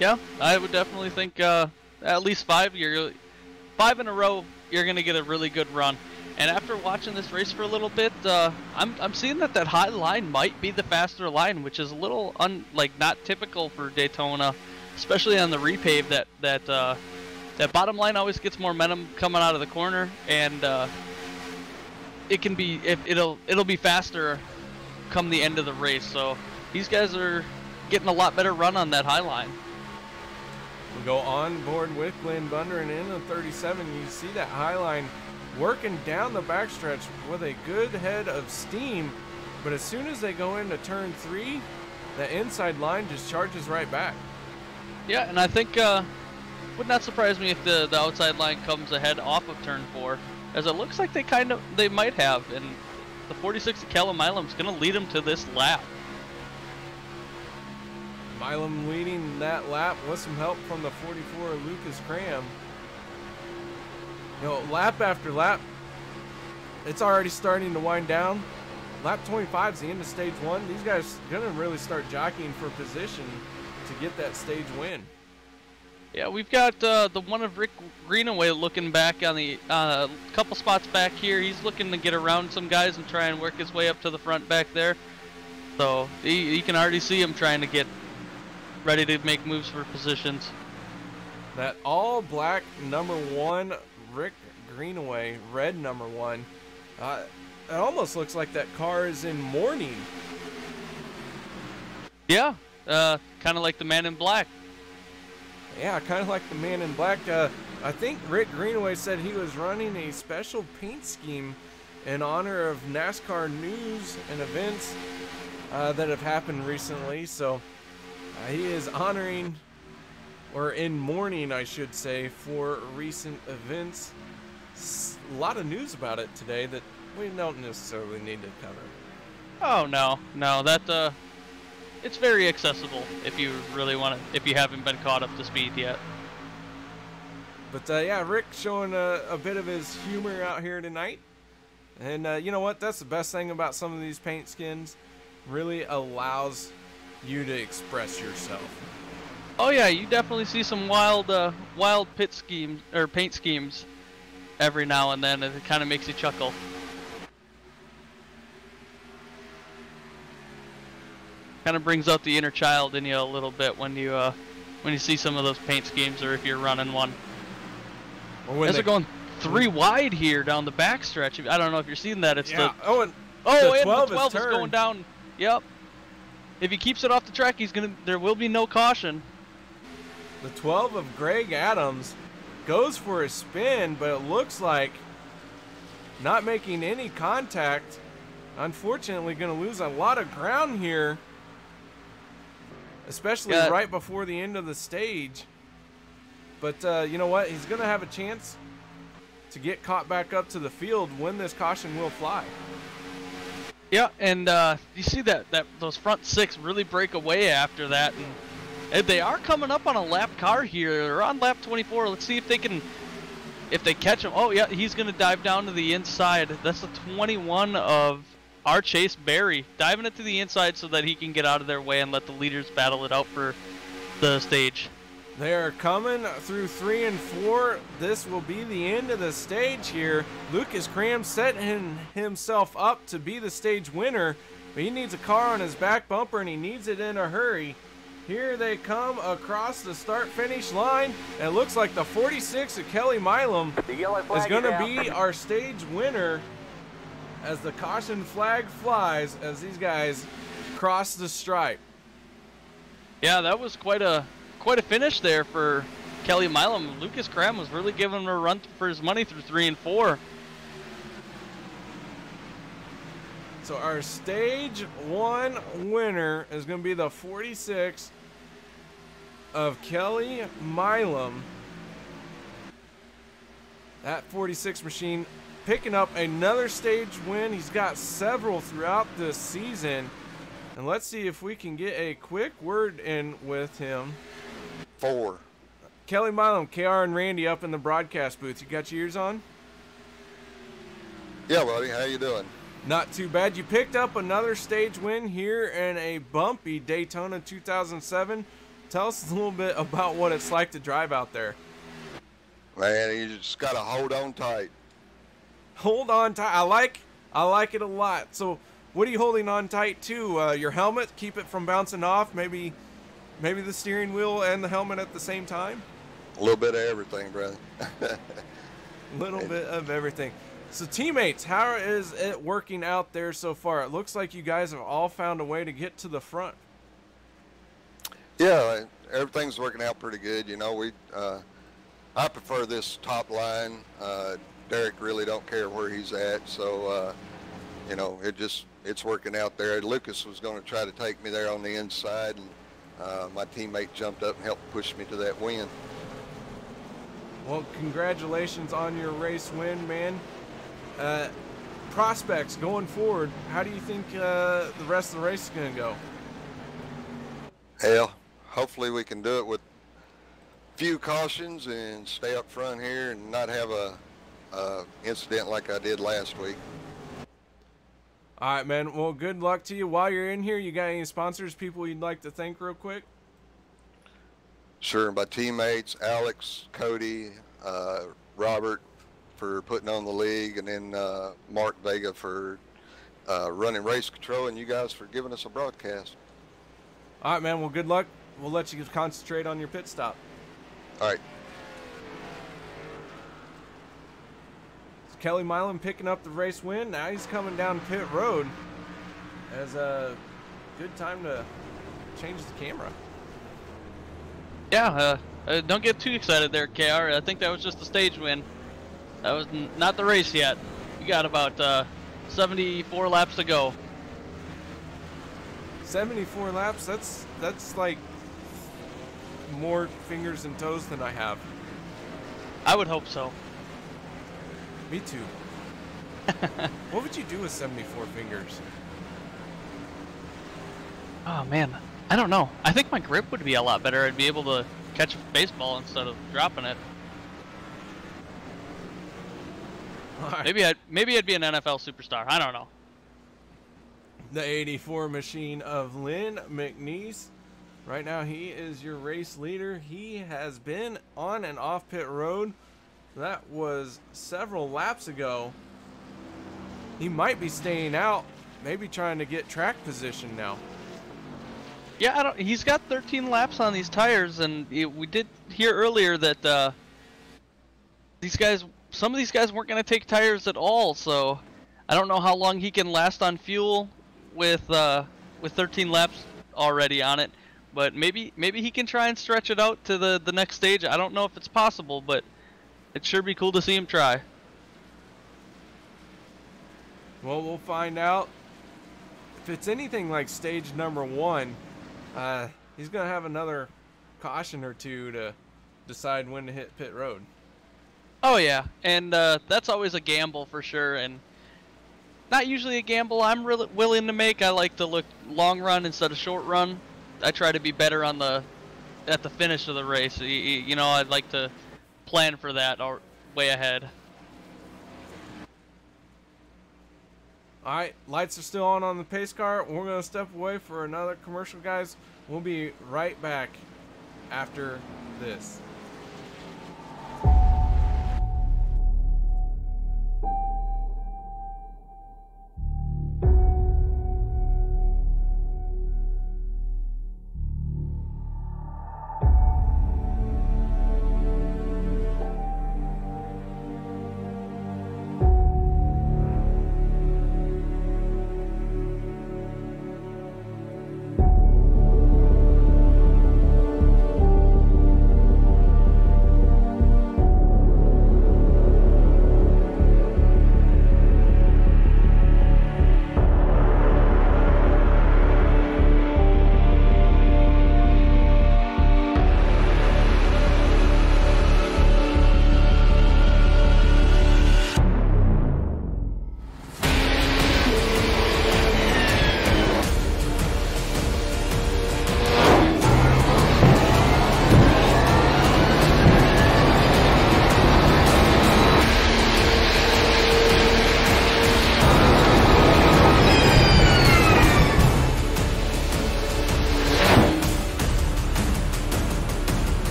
Yeah, I would definitely think at least 5. 5 in a row, you're going to get a really good run. And after watching this race for a little bit, I'm seeing that high line might be the faster line, which is a little not typical for Daytona, especially on the repave. That bottom line always gets more momentum coming out of the corner, and it can be it'll be faster come the end of the race. So these guys are getting a lot better run on that high line. We'll go on board with Glenn Bundren in the 37. You see that high line working down the backstretch with a good head of steam, but as soon as they go into turn 3, the inside line just charges right back. Yeah, and I think would not surprise me if the outside line comes ahead off of turn 4, as it looks like they might have, and the 46 of Kelly Milam's going to lead him to this lap. Milam leading that lap with some help from the 44 Lucas Cram. You know, lap after lap, it's already starting to wind down. Lap 25 is the end of stage 1. These guys are going to really start jockeying for position to get that stage win. Yeah, we've got the one of Rick Greenaway looking back on the couple spots back here. He's looking to get around some guys and try and work his way up to the front back there. So you can already see him trying to get ready to make moves for positions. That all black number 1 Rick Greenaway, red number 1, it almost looks like that car is in mourning. Yeah, kind of like the man in black. Yeah, kind of like the man in black. I think Rick Greenaway said he was running a special paint scheme in honor of NASCAR news and events that have happened recently. So he is honoring, or in mourning, I should say, for recent events. A lot of news about it today that we don't necessarily need to cover. Oh no, that it's very accessible if you really want to, if you haven't been caught up to speed yet. But yeah, Rick showing a bit of his humor out here tonight. And you know what? That's the best thing about some of these paint skins. Really allows you to express yourself. Oh yeah, you definitely see some wild pit schemes or paint schemes every now and then, and it kind of makes you chuckle. Kind of brings out the inner child in you a little bit when you see some of those paint schemes, or if you're running one. As they're going 3 wide here down the backstretch. I don't know if you're seeing that. It's yeah. the the 12 is going down. Yep. If he keeps it off the track, there will be no caution. The 12 of Greg Adams goes for a spin, but it looks like not making any contact. Unfortunately, going to lose a lot of ground here, especially right before the end of the stage. But you know what? He's going to have a chance to get caught back up to the field when this caution will fly. Yeah, and you see that those front 6 really break away after that, and they are coming up on a lap car here. They're on lap 24. Let's see if they catch him. Oh yeah, he's going to dive down to the inside. That's the 21 of our Chase Berry, diving it to the inside so that he can get out of their way and let the leaders battle it out for the stage. They are coming through 3 and 4. This will be the end of the stage here. Lucas Cram setting himself up to be the stage winner, but he needs a car on his back bumper, and he needs it in a hurry. Here they come across the start-finish line, and it looks like the 46 of Kelly Milam is going to be our stage winner as the caution flag flies as these guys cross the stripe. Yeah, that was quite a finish there for Kelly Milam. Lucas Cram was really giving him a run for his money through 3 and 4. So our stage 1 winner is going to be the 46 of Kelly Milam. That 46 machine picking up another stage win. He's got several throughout this season. And let's see if we can get a quick word in with him. 4. Kelly Milam, KR and Randy up in the broadcast booth. You got your ears on? Yeah, buddy. How you doing? Not too bad. You picked up another stage win here in a bumpy Daytona 2007. Tell us a little bit about what it's like to drive out there. Man, you just got to hold on tight. Hold on tight. I like it a lot. So what are you holding on tight to? Your helmet, keep it from bouncing off, maybe the steering wheel and the helmet at the same time? A little bit of everything, brother. A little bit of everything. So teammates, how is it working out there so far? It looks like you guys have all found a way to get to the front. Yeah, everything's working out pretty good. You know, I prefer this top line. Derek really don't care where he's at, so you know, it's working out there. Lucas was going to try to take me there on the inside, and my teammate jumped up and helped push me to that win. Well, congratulations on your race win, man. Prospects going forward, how do you think the rest of the race is going to go? Hell, hopefully we can do it with few cautions and stay up front here and not have a incident like I did last week. All right, man. Well, good luck to you. While you're in here, you got any sponsors, people you'd like to thank real quick? Sure, my teammates, Alex, Cody, Robert for putting on the league, and then Mark Vega for running race control, and you guys for giving us a broadcast. All right, man. Well, good luck. We'll let you concentrate on your pit stop. All right. So Kelly Milan picking up the race win. Now he's coming down pit road as a good time to change the camera. Yeah, don't get too excited there, KR. I think that was just a stage win. That was not the race yet. We got about 74 laps to go. 74 laps? That's like more fingers and toes than I have. I would hope so. Me too. What would you do with 74 fingers? Oh man, I don't know. I think my grip would be a lot better. I'd be able to catch a baseball instead of dropping it. Right. Maybe I'd be an NFL superstar. I don't know. The 84 machine of Lynn McNeese. Right now he is your race leader. He has been on and off pit road. That was several laps ago. He might be staying out, maybe trying to get track position now. Yeah, he's got 13 laps on these tires, and we did hear earlier that some of these guys weren't going to take tires at all. So I don't know how long he can last on fuel with 13 laps already on it. But maybe he can try and stretch it out to the next stage. I don't know if it's possible, but it'd sure be cool to see him try. Well, we'll find out. If it's anything like stage number 1, he's going to have another caution or two to decide when to hit pit road. Oh yeah, and that's always a gamble for sure, and not usually a gamble I'm really willing to make. I like to look long run instead of short run. I try to be better at the finish of the race. You know, I'd like to plan for that or way ahead. All right, lights are still on the pace car. We're going to step away for another commercial, guys. We'll be right back after this.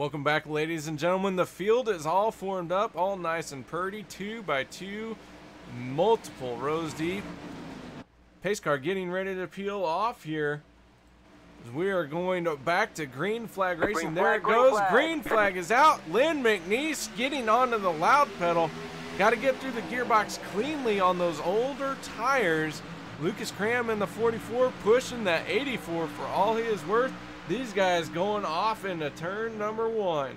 Welcome back, ladies and gentlemen. The field is all formed up, all nice and purdy, 2 by 2, multiple rows deep. Pace car getting ready to peel off here. We are going back to green flag racing. There it goes. Green flag is out. Lynn McNeese getting onto the loud pedal. Got to get through the gearbox cleanly on those older tires. Lucas Cram in the 44 pushing that 84 for all he is worth. These guys going off into turn number 1.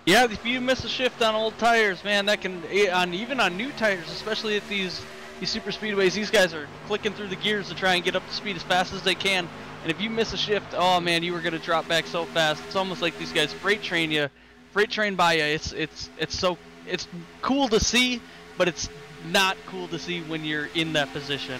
Yeah, if you miss a shift on old tires, man, that can, even on new tires, especially at these super speedways, these guys are clicking through the gears to try and get up to speed as fast as they can. And if you miss a shift, oh man, you were gonna drop back so fast. It's almost like these guys freight train by you. It's cool to see, but it's not cool to see when you're in that position.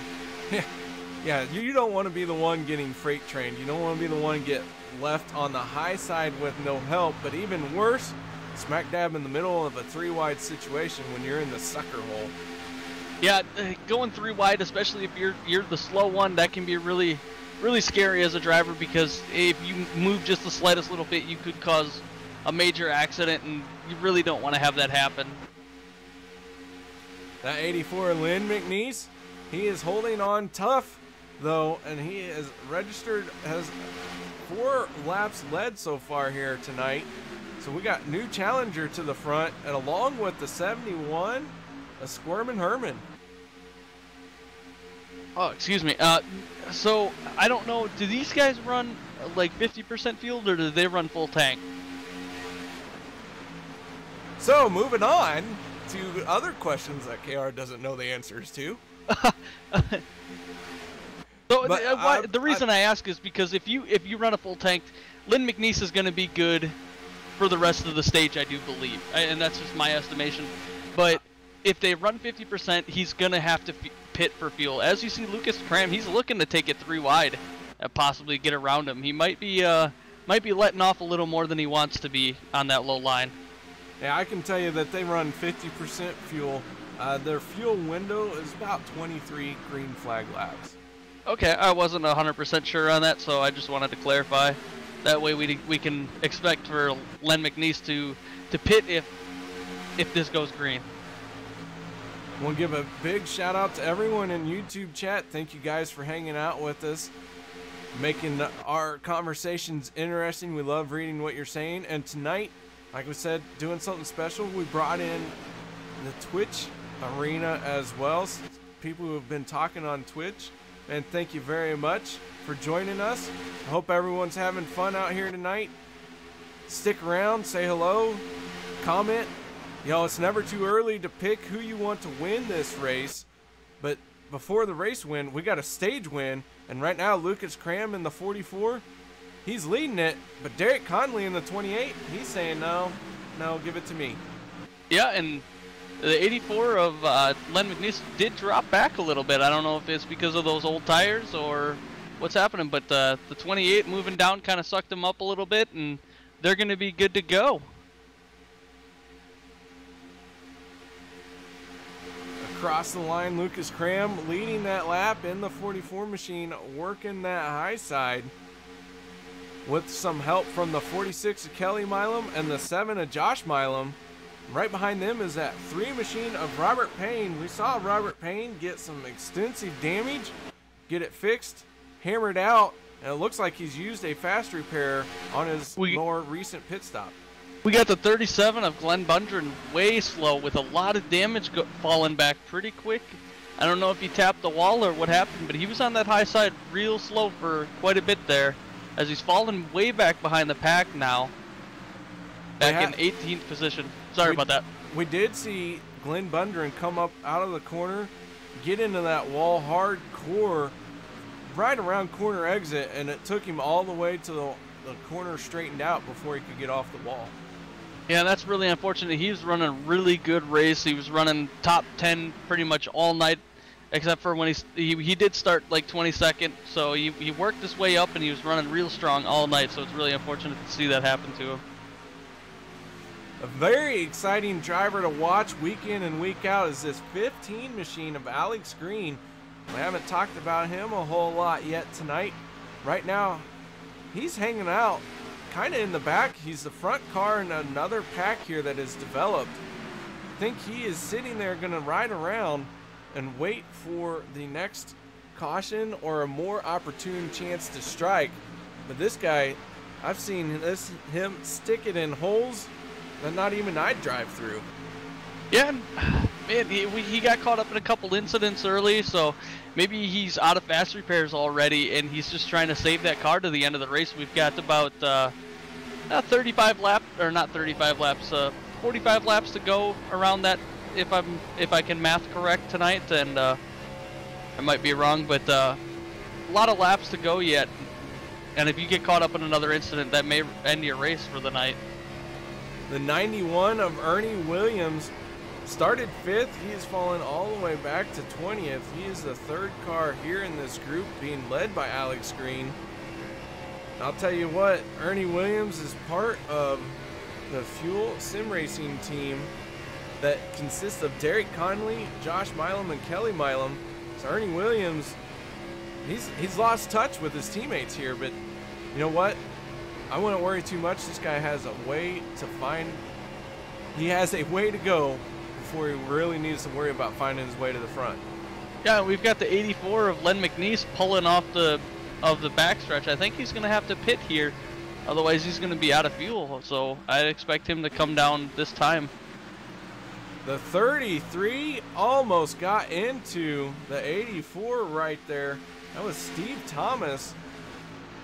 Yeah, you don't want to be the one getting freight trained. You don't want to be the one get left on the high side with no help. But even worse, smack dab in the middle of a 3-wide situation when you're in the sucker hole. Yeah, going 3 wide, especially if you're the slow one, that can be really, really scary as a driver, because if you move just the slightest little bit, you could cause a major accident, and you really don't want to have that happen. That 84 Lynn McNeese, he is holding on tough though, and he is registered, has 4 laps led so far here tonight. So we got new challenger to the front, and along with the 71, a Squirmin' Herman. Oh, excuse me. So I don't know, do these guys run like 50% fuel, or do they run full tank? So moving on to other questions that KR doesn't know the answers to. So the reason I ask is because if you run a full tank, Lynn McNeese is going to be good for the rest of the stage, I do believe, and that's just my estimation. But if they run 50%, he's going to have to pit for fuel. As you see, Lucas Cram, he's looking to take it 3 wide and possibly get around him. He might be letting off a little more than he wants to be on that low line. Yeah, I can tell you that they run 50% fuel. Their fuel window is about 23 green flag laps. Okay, I wasn't 100% sure on that, so I just wanted to clarify. That way we can expect for Len McNeese to pit if this goes green. We'll give a big shout out to everyone in YouTube chat. Thank you guys for hanging out with us, making our conversations interesting. We love reading what you're saying. And tonight, like we said, doing something special. We brought in the Twitch arena as well. People who have been talking on Twitch. And thank you very much for joining us. I hope everyone's having fun out here tonight. Stick around, say hello, comment. You know, it's never too early to pick who you want to win this race. But before the race win, we got a stage win. And right now, Lucas Cram in the 44, he's leading it. But Derek Conley in the 28, he's saying, no, give it to me. Yeah, and the 84 of Len McNeese did drop back a little bit. I don't know if it's because of those old tires or what's happening, but the 28 moving down kind of sucked them up a little bit, and they're going to be good to go. Across the line, Lucas Cram leading that lap in the 44 machine, working that high side with some help from the 46 of Kelly Milam and the 7 of Josh Milam. Right behind them is that 3 machine of Robert Payne. We saw Robert Payne get some extensive damage, get it fixed, hammered out, and it looks like he's used a fast repair on his more recent pit stop. We got the 37 of Glenn Bundren way slow with a lot of damage falling back pretty quick. I don't know if he tapped the wall or what happened, but he was on that high side real slow for quite a bit there, as he's fallen way back behind the pack now. Back in 18th position. Sorry about that. We did see Glenn Bundren come up out of the corner, get into that wall hardcore, right around corner exit, and it took him all the way to the corner straightened out before he could get off the wall. Yeah, that's really unfortunate. He was running a really good race. He was running top 10 pretty much all night, except for when he did start like 22nd. So he worked his way up, and he was running real strong all night. So it's really unfortunate to see that happen to him. A very exciting driver to watch week in and week out is this 15 machine of Alex Green. We haven't talked about him a whole lot yet tonight. Right now, he's hanging out kind of in the back. He's the front car in another pack here that is developed. I think he is sitting there going to ride around and wait for the next caution or a more opportune chance to strike. But this guy, I've seen him stick it in holes that not even I'd drive through. Yeah, man, he got caught up in a couple incidents early, so maybe he's out of fast repairs already, and he's just trying to save that car to the end of the race. We've got about 35 laps, or not 35 laps, 45 laps to go around that, if I can math correct tonight, and I might be wrong, but a lot of laps to go yet. And if you get caught up in another incident, that may end your race for the night. The 91 of Ernie Williams started 5th. He has fallen all the way back to 20th. He is the 3rd car here in this group, being led by Alex Green. I'll tell you what, Ernie Williams is part of the Fuel Sim Racing team that consists of Derek Conley, Josh Milam, and Kelly Milam. So Ernie Williams, he's lost touch with his teammates here, but you know what? I wouldn't worry too much. This guy has a way to find, he has a way to go before he really needs to worry about finding his way to the front. Yeah, we've got the 84 of Len McNeese pulling off the backstretch. I think he's going to have to pit here, otherwise he's going to be out of fuel. So I expect him to come down this time. The 33 almost got into the 84 right there. That was Steve Thomas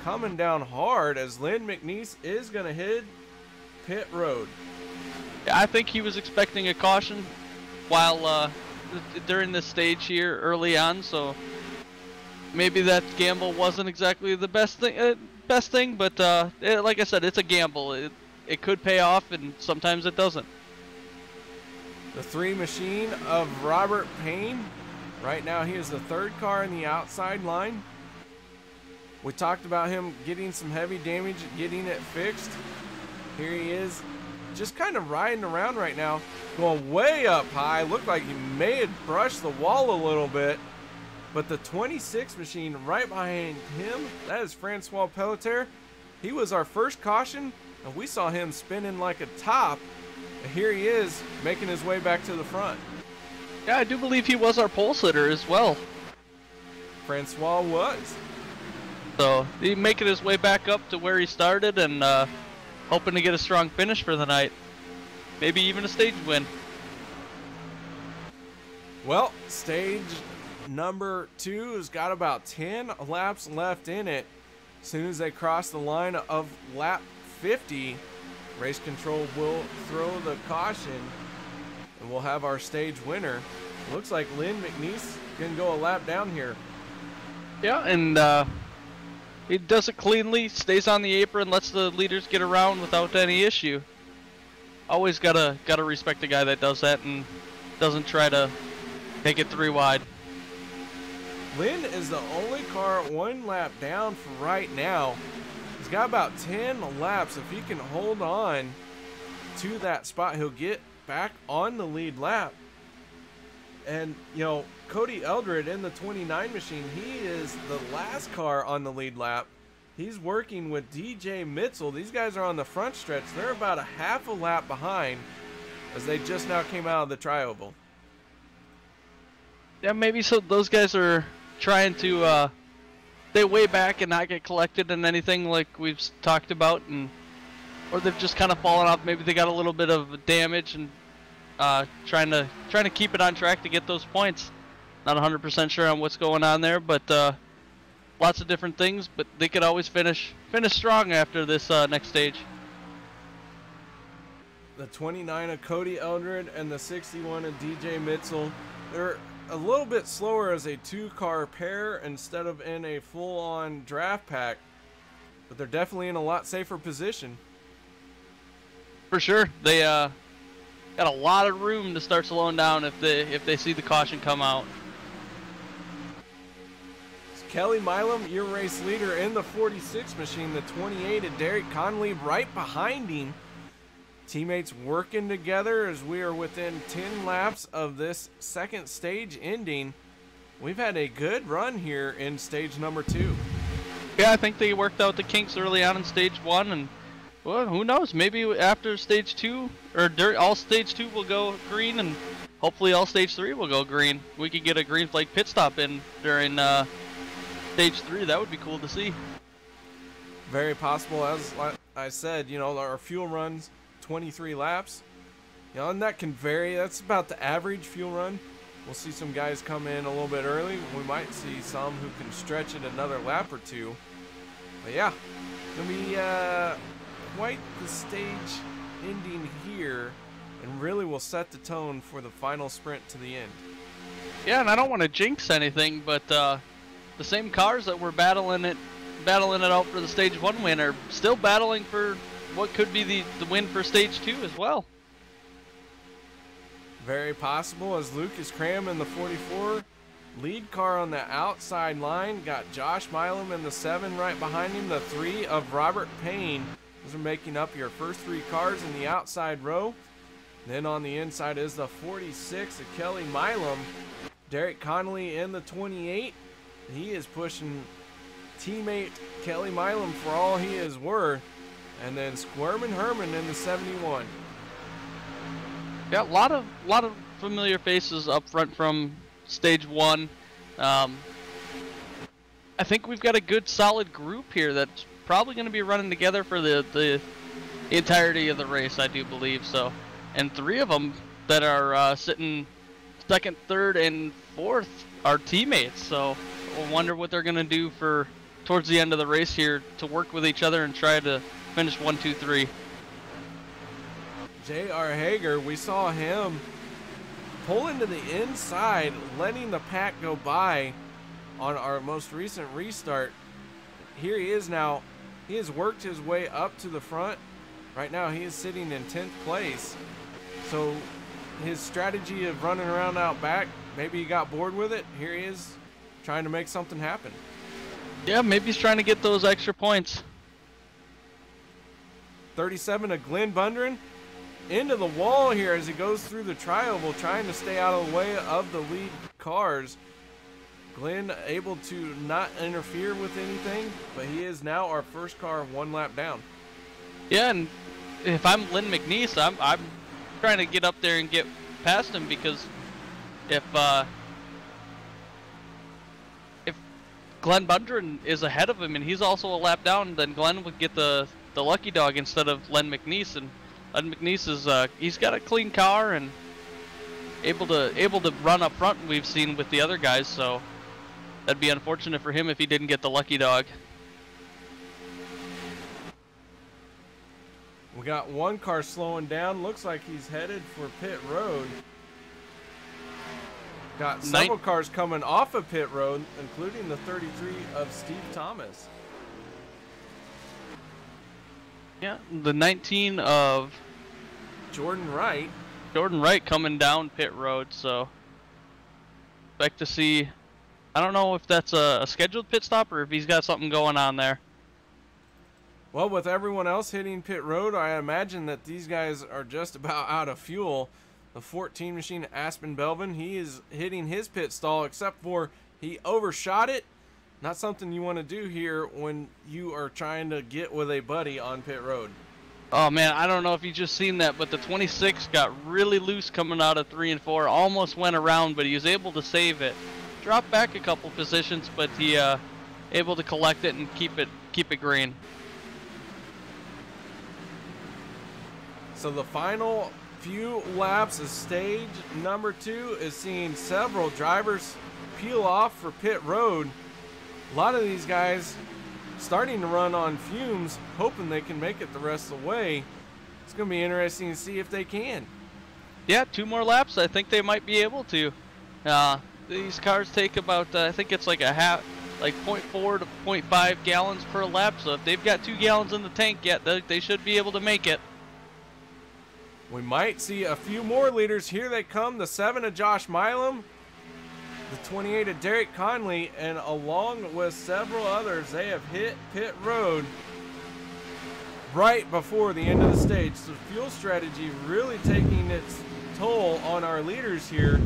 coming down hard as Len McNeese is going to hit pit road. Yeah, I think he was expecting a caution while during this stage here early on, so maybe that gamble wasn't exactly the best thing, but like I said, it's a gamble. It could pay off, and sometimes it doesn't. The 3 machine of Robert Payne. Right now he is the 3rd car in the outside line. We talked about him getting some heavy damage, getting it fixed. Here he is, just kind of riding around right now, going way up high. Looked like he may have brushed the wall a little bit. But the 26 machine right behind him, that is Francois Pelletier. He was our first caution, and we saw him spinning like a top. And here he is, making his way back to the front. Yeah, I do believe he was our pole sitter as well. Francois was. So he's making his way back up to where he started, and hoping to get a strong finish for the night. Maybe even a stage win. Well, stage number 2 has got about 10 laps left in it. As soon as they cross the line of lap 50, race control will throw the caution, and we'll have our stage winner. Looks like Len McNeese can go a lap down here. Yeah, and he does it cleanly, stays on the apron, lets the leaders get around without any issue. Always gotta respect a guy that does that and doesn't try to take it 3 wide. Lynn is the only car 1 lap down for right now. He's got about 10 laps. If he can hold on to that spot, he'll get back on the lead lap. And, you know, Cody Eldred in the 29 machine, he is the last car on the lead lap. He's working with DJ Mitzel. These guys are on the front stretch. They're about a half a lap behind as they just now came out of the tri-oval. Yeah, maybe so those guys are trying to stay way back and not get collected in anything like we've talked about, and or they've just kind of fallen off. Maybe they got a little bit of damage and trying to keep it on track to get those points. Not 100% sure on what's going on there, but lots of different things. But they could always finish strong after this next stage. The 29 of Cody Eldred and the 61 of DJ Mitzel. They're a little bit slower as a 2-car pair instead of in a full-on draft pack, but they're definitely in a lot safer position. For sure, they got a lot of room to start slowing down if they see the caution come out. It's Kelly Milam, your race leader in the 46 machine. The 28 of Derek Conley right behind him. Teammates working together as we are within 10 laps of this second stage ending. We've had a good run here in stage number 2. Yeah, I think they worked out the kinks early on in stage 1, and Well, who knows? Maybe after stage 2, or all stage 2 will go green, and hopefully all stage 3 will go green. We could get a green flag pit stop in during stage 3. That would be cool to see. Very possible. As I said, you know, our fuel runs 23 laps. You know, and that can vary. That's about the average fuel run. We'll see some guys come in a little bit early. We might see some who can stretch it another lap or two. But yeah, gonna be quite the stage ending here, and really will set the tone for the final sprint to the end. Yeah, and I don't want to jinx anything, but the same cars that were battling it out for the stage 1 win are still battling for what could be the win for stage 2 as well. Very possible, as Lucas Cram in the 44 lead car on the outside line. Got Josh Milam in the 7 right behind him. The 3 of Robert Payne. Those are making up your first 3 cars in the outside row. Then on the inside is the 46 of Kelly Milam. Derek Connolly in the 28. He is pushing teammate Kelly Milam for all he is worth. And then Squirmin' Herman in the 71. Got a lot of familiar faces up front from stage 1. I think we've got a good solid group here that's probably going to be running together for the entirety of the race, I do believe so. And 3 of them that are sitting 2nd, 3rd, and 4th are teammates. So we'll wonder what they're going to do for towards the end of the race here to work with each other and try to finish 1, 2, 3. J.R. Hager, we saw him pull into the inside, letting the pack go by on our most recent restart. Here he is now. He has worked his way up to the front. Right now he is sitting in 10th place. So his strategy of running around out back, maybe he got bored with it. Here he is trying to make something happen. Yeah, maybe he's trying to get those extra points. 37 of Glenn Bundren into the wall here as he goes through the tri-oval, trying to stay out of the way of the lead cars. Glenn able to not interfere with anything, but he is now our first car 1 lap down. Yeah, and if I'm Lynn McNeese, I'm trying to get up there and get past him, because if Glenn Bundren is ahead of him and he's also a lap down, then Glenn would get the lucky dog instead of Len McNeese. And Len McNeese is he's got a clean car and able to run up front, we've seen with the other guys, so that'd be unfortunate for him if he didn't get the lucky dog. We got 1 car slowing down. Looks like he's headed for pit road. Got several cars coming off of pit road, including the 33 of Steve Thomas. Yeah, the 19 of Jordan Wright. Jordan Wright coming down pit road, so expect to see. I don't know if that's a scheduled pit stop or if he's got something going on there. Well, with everyone else hitting pit road, I imagine that these guys are just about out of fuel. The 14 machine Aspen Belvin, he is hitting his pit stall, except for he overshot it. Not something you want to do here when you are trying to get with a buddy on pit road. Oh man, I don't know if you just seen that, but the 26 got really loose coming out of 3 and 4. Almost went around, but he was able to save it. Dropped back a couple positions, but he able to collect it and keep it green. So the final few laps of stage number 2 is seeing several drivers peel off for pit road. A lot of these guys starting to run on fumes, hoping they can make it the rest of the way. It's going to be interesting to see if they can. Yeah, 2 more laps. I think they might be able to. These cars take about, I think it's like 0.4 to 0.5 gallons per lap. So if they've got 2 gallons in the tank yet, they should be able to make it. We might see a few more leaders. Here they come. The 7 of Josh Milam, the 28 of Derek Conley, and along with several others, they have hit pit road right before the end of the stage. So fuel strategy really taking its toll on our leaders here.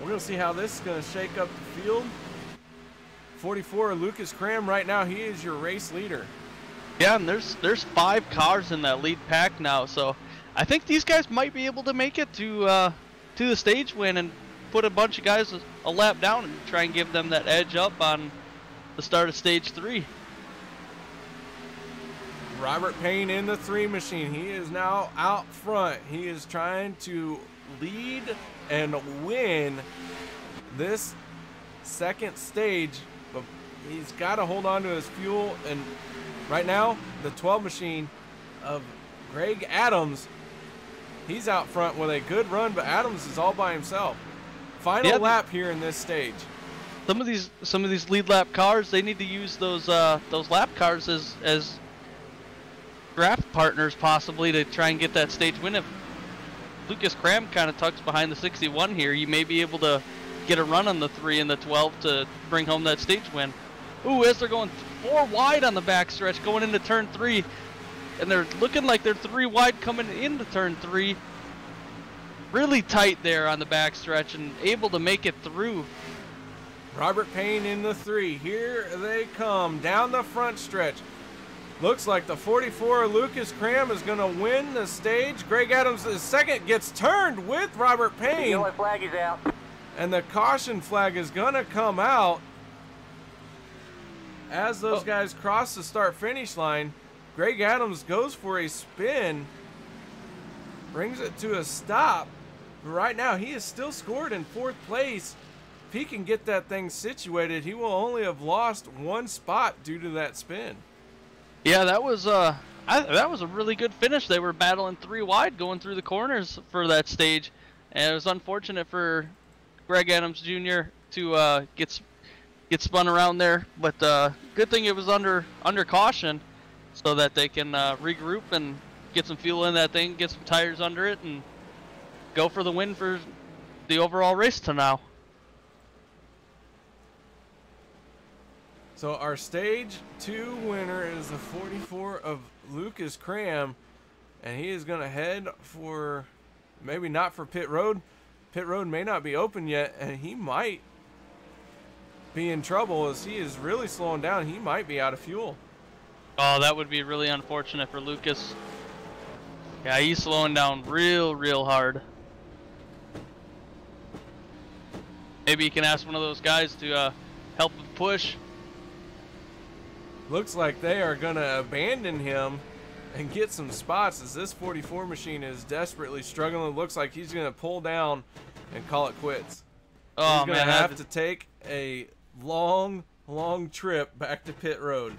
We're going to see how this is going to shake up the field. 44 Lucas Cram right now, he is your race leader. Yeah, and there's 5 cars in that lead pack now, so I think these guys might be able to make it to the stage win and put a bunch of guys a lap down and try and give them that edge up on the start of stage 3. Robert Payne in the 3 machine. He is now out front. He is trying to lead and win this second stage, but he's got to hold on to his fuel. And right now, the 12 machine of Greg Adams, he's out front with a good run, but Adams is all by himself. Final lap here in this stage. Some of these lead lap cars, they need to use those lap cars as draft partners possibly to try and get that stage win. If Lucas Cram kind of tucks behind the 61 here, you may be able to get a run on the 3 and the 12 to bring home that stage win. Ooh, as they're going 4 wide on the backstretch going into turn 3, and they're looking like they're 3 wide coming into turn 3. Really tight there on the backstretch and able to make it through. Robert Payne in the 3. Here they come down the front stretch. Looks like the 44 Lucas Cram is going to win the stage. Greg Adams, the second, gets turned with Robert Payne. The yellow flag is out. And the caution flag is going to come out as those guys cross the start-finish line. Greg Adams goes for a spin, brings it to a stop. Right now, he is still scored in 4th place. If he can get that thing situated, he will only have lost 1 spot due to that spin. Yeah, that was a really good finish. They were battling 3 wide going through the corners for that stage, and it was unfortunate for Greg Adams Jr. to get spun around there. But good thing it was under caution, so that they can regroup and get some fuel in that thing, get some tires under it, and go for the win for the overall race to now. So our stage 2 winner is the 44 of Lucas Cram, and he is going to head for, maybe not for pit road. Pit road may not be open yet, and he might be in trouble as he is really slowing down. He might be out of fuel. Oh, that would be really unfortunate for Lucas. Yeah, he's slowing down real hard. Maybe you can ask one of those guys to help push. Looks like they are going to abandon him and get some spots as this 44 machine is desperately struggling. It looks like he's going to pull down and call it quits. Oh, he's going to man, have to take a long trip back to pit road.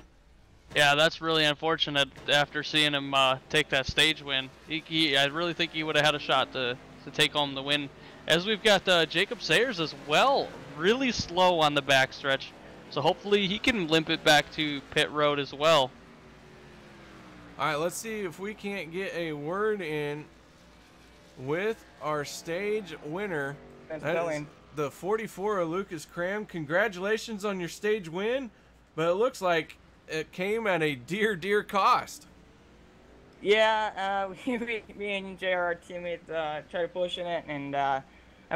Yeah, that's really unfortunate after seeing him take that stage win. I really think he would have had a shot to take home the win. As we've got Jacob Sayers as well, really slow on the backstretch. So hopefully he can limp it back to pit road as well. All right, let's see if we can't get a word in with our stage winner. That is the 44 of Lucas Cram. Congratulations on your stage win, but it looks like it came at a dear cost. Yeah, me and JR, our teammate, tried pushing it, and I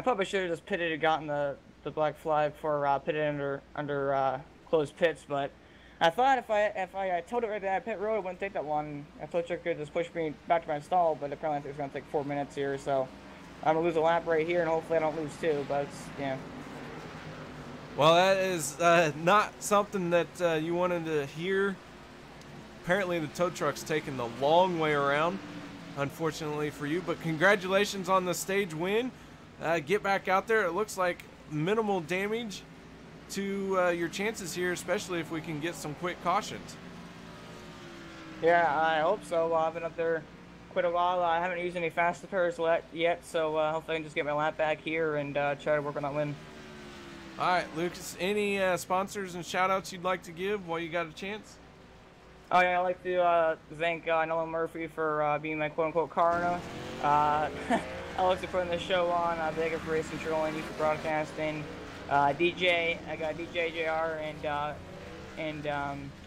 probably should have just pitted and gotten the black flag for pitted under closed pits, but I thought if I told it right there at pit road, it wouldn't take that long. I thought you could just push me back to my stall, but apparently I think it's going to take 4 minutes here, so I'm going to lose a lap right here, and hopefully I don't lose 2, but it's, yeah. Well, that is not something that you wanted to hear. Apparently the tow truck's taking the long way around, unfortunately for you, but congratulations on the stage win. Get back out there. It looks like minimal damage to your chances here, especially if we can get some quick cautions. Yeah, I hope so. I've been up there quite a while. I haven't used any fast repairs yet, so hopefully I can just get my lap back here and try to work on that win. All right, Lucas, any sponsors and shout-outs you'd like to give while you got a chance? Oh, yeah, I'd like to thank Nolan Murphy for being my quote-unquote car owner. I like to put the show on. Thank you for Racing Control, you for broadcasting. DJ, I got DJ JR and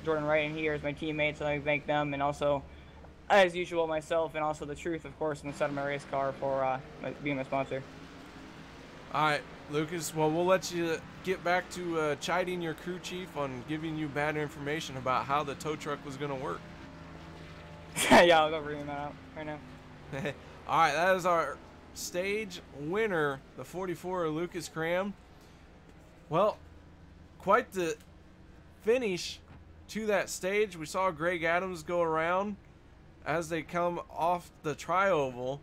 Jordan Wright in here as my teammates, so I thank them, and also, as usual, myself, and also The Truth, of course, inside of my race car for being my sponsor. All right, Lucas, well, we'll let you get back to chiding your crew chief on giving you bad information about how the tow truck was going to work. Yeah, I'll go read him out right now. All right, that is our stage winner, the 44 Lucas Cram. Well, quite the finish to that stage. We saw Greg Adams go around as they come off the tri-oval.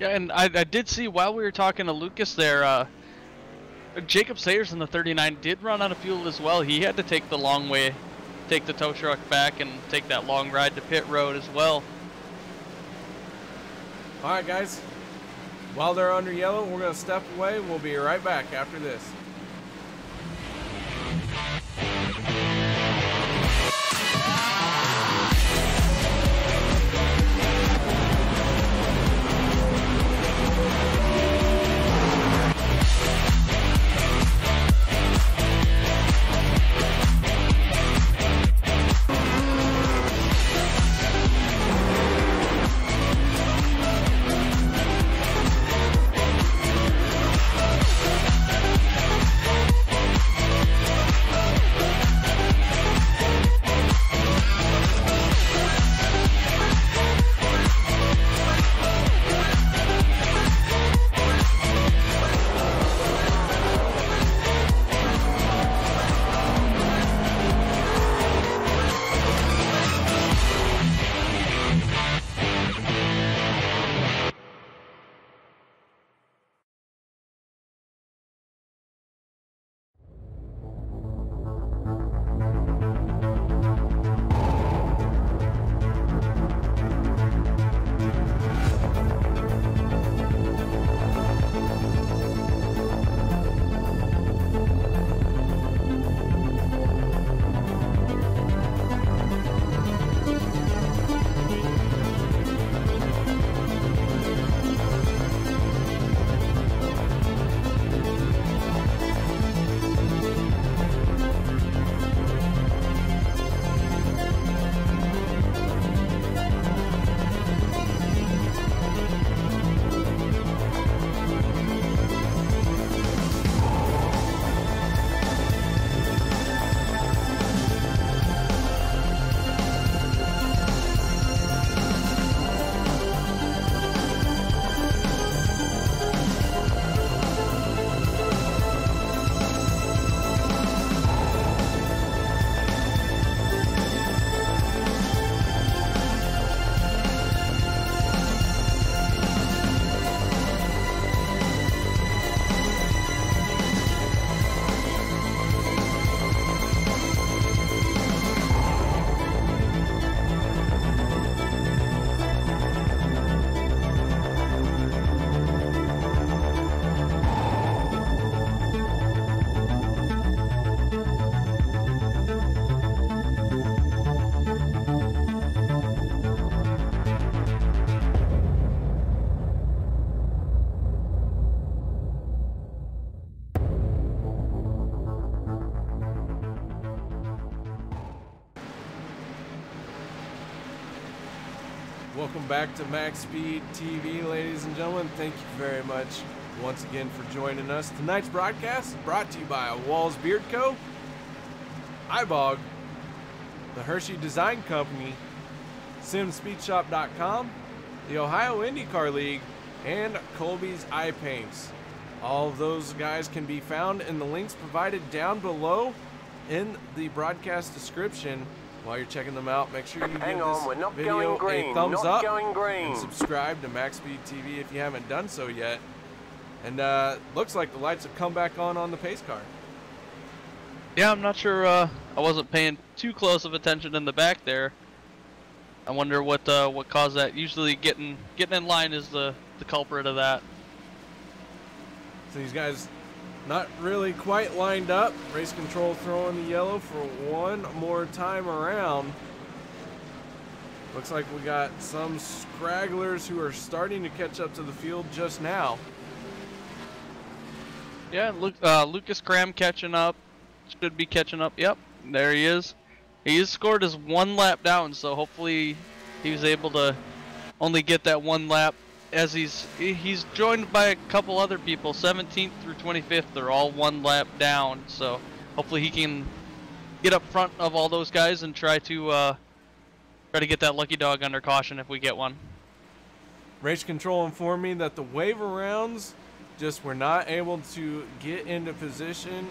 Yeah, and I did see while we were talking to Lucas there, Jacob Sayers in the 39 did run out of fuel as well. He had to take the long way, take the tow truck back, and take that long ride to pit road as well. All right, guys. While they're under yellow, we're going to step away. We'll be right back after this. Welcome back to Maxspeedtv, ladies and gentlemen. Thank you very much once again for joining us. Tonight's broadcast is brought to you by Walls Beard Co., iBog, the Hershey Design Company, SimSpeedShop.com, the Ohio IndyCar League, and Colby's Eye Paints. All of those guys can be found in the links provided down below in the broadcast description. While you're checking them out, make sure you give this video a thumbs up and subscribe to Maxspeedtv if you haven't done so yet. And looks like the lights have come back on the pace car. Yeah, I'm not sure. I wasn't paying too close of attention in the back there. I wonder what caused that. Usually getting in line is the culprit of that. So these guys not really quite lined up. Race control throwing the yellow for one more time around. Looks like we got some scragglers who are starting to catch up to the field just now. Yeah, Lucas Cram catching up. Should be catching up. Yep, there he is. He scored his one lap down, so hopefully he was able to only get that one lap. As he's joined by a couple other people, 17th through 25th. They're all one lap down, so hopefully he can get up front of all those guys and try to get that lucky dog under caution if we get one. Race control informed me that the waiver rounds just were not able to get into position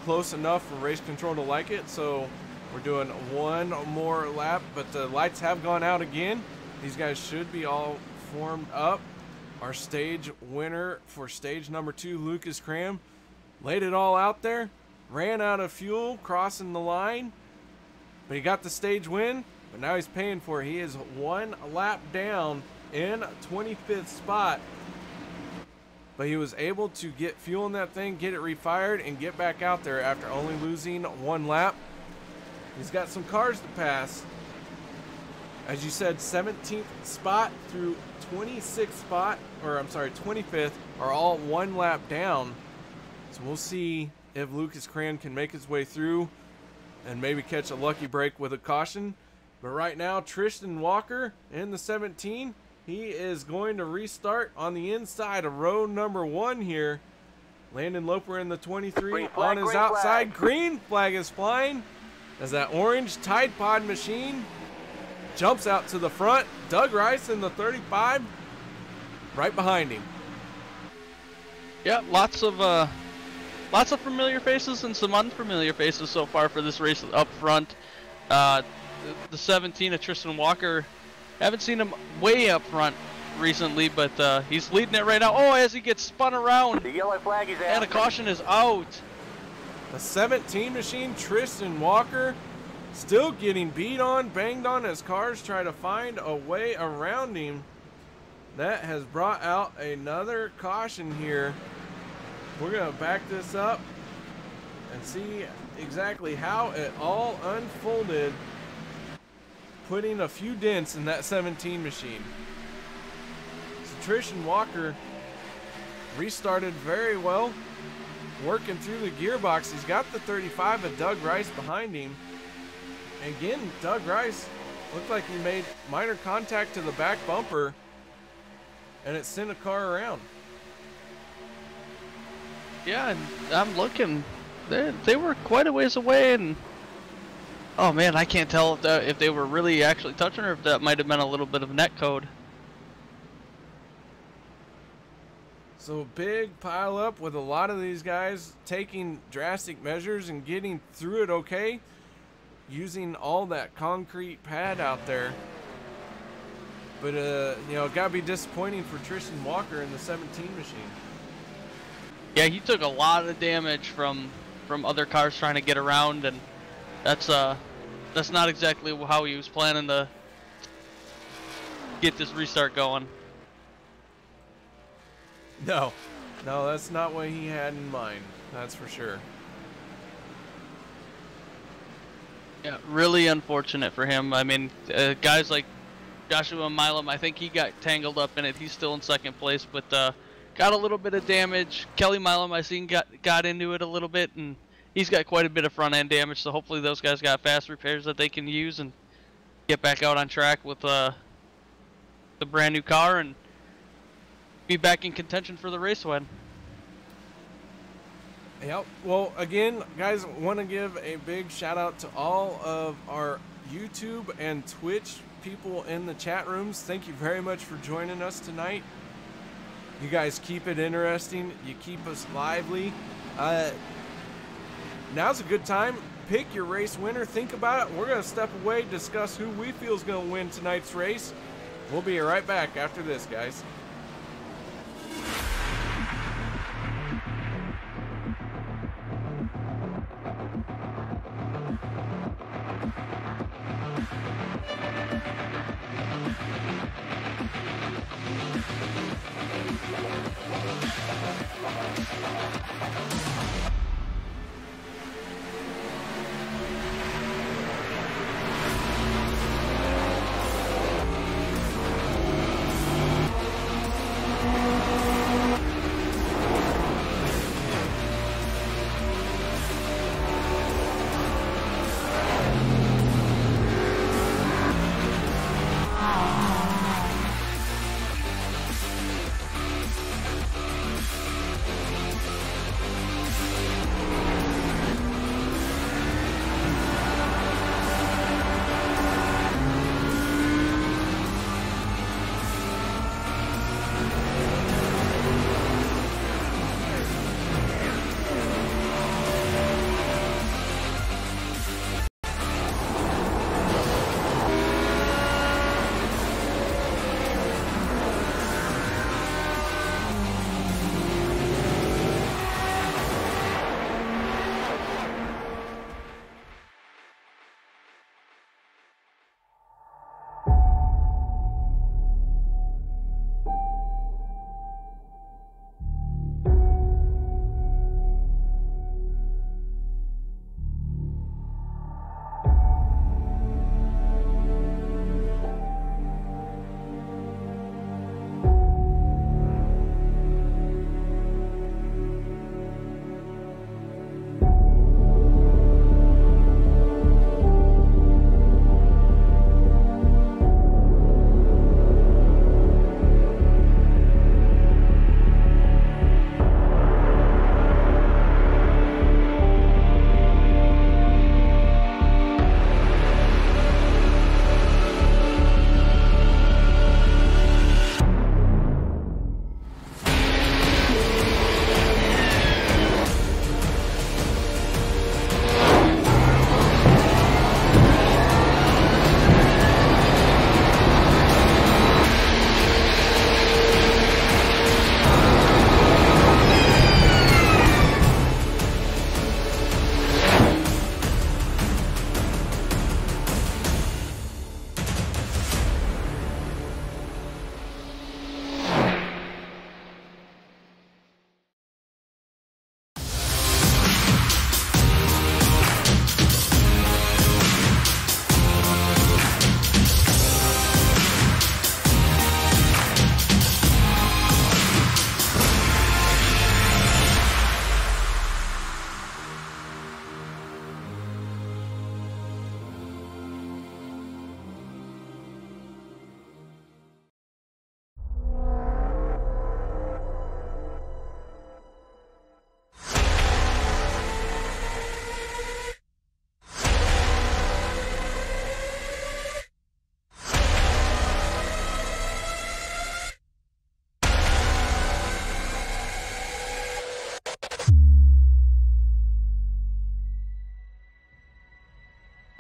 close enough for race control to like it, so we're doing one more lap, but the lights have gone out again. These guys should be all formed up. Our stage winner for stage number 2, Lucas Cram, laid it all out there, ran out of fuel crossing the line, but he got the stage win, but now he's paying for it. He is 1 lap down in 25th spot, but he was able to get fuel in that thing, get it refired, and get back out there after only losing 1 lap. He's got some cars to pass. As you said, 17th spot through 26th spot, or I'm sorry, 25th, are all 1 lap down. So we'll see if Lucas Cran can make his way through and maybe catch a lucky break with a caution. But right now, Tristan Walker in the 17, he is going to restart on the inside of row number 1 here. Landon Loper in the 23 on his outside. Green flag is flying as that orange Tide Pod machine jumps out to the front. Doug Rice in the 35 right behind him. Yeah, lots of familiar faces and some unfamiliar faces so far for this race up front. The 17 of Tristan Walker, haven't seen him way up front recently, but he's leading it right now. Oh, as he gets spun around, The yellow flag is out. and a caution is out. The 17 machine, Tristan Walker, still getting beat on, banged on as cars try to find a way around him. That has brought out another caution here. We're going to back this up and see exactly how it all unfolded, putting a few dents in that 17 machine. So Tristan Walker restarted very well, working through the gearbox. He's got the 35 of Doug Rice behind him. Again, Doug Rice looked like he made minor contact to the back bumper, and it sent a car around. Yeah, and I'm looking. They were quite a ways away, and oh man, I can't tell if they were really actually touching or if that might have been a little bit of net code. So big pile up with a lot of these guys taking drastic measures and getting through it okay, using all that concrete pad out there. But you know, gotta be disappointing for Tristan Walker in the 17 machine. Yeah, he took a lot of damage from other cars trying to get around, and that's not exactly how he was planning to get this restart going. No, that's not what he had in mind. That's for sure. Yeah, really unfortunate for him. I mean, guys like Joshua Milam, I think he got tangled up in it. He's still in second place, but got a little bit of damage. Kelly Milam, I seen got into it a little bit, and he's got quite a bit of front end damage. So hopefully those guys got fast repairs that they can use and get back out on track with the brand new car and be back in contention for the race win. Yep. Well, again, guys, want to give a big shout out to all of our YouTube and Twitch people in the chat rooms. Thank you very much for joining us tonight. You guys keep it interesting. You keep us lively. Now's a good time. Pick your race winner. Think about it. We're going to step away, discuss who we feel is going to win tonight's race. We'll be right back after this, guys.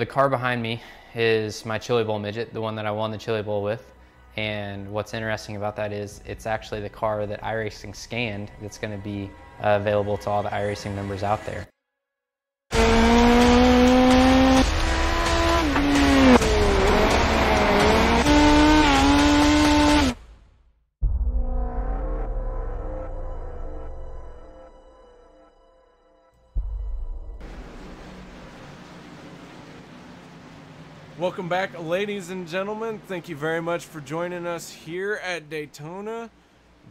the car behind me is my Chili Bowl midget, the one that I won the Chili Bowl with. And what's interesting about that is it's actually the car that iRacing scanned that's going to be available to all the iRacing members out there. Welcome back, ladies and gentlemen. Thank you very much for joining us here at Daytona.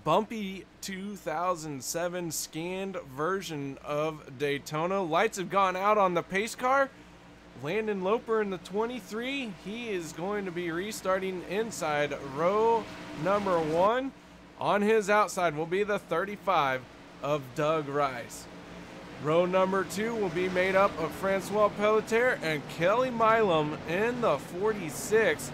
Bumpy 2007 scanned version of Daytona. Lights have gone out on the pace car. Landon Loper in the 23. He is going to be restarting inside row number 1. On his outside will be the 35 of Doug Rice. Row number 2 will be made up of Francois Pelletier and Kelly Milam in the 46. So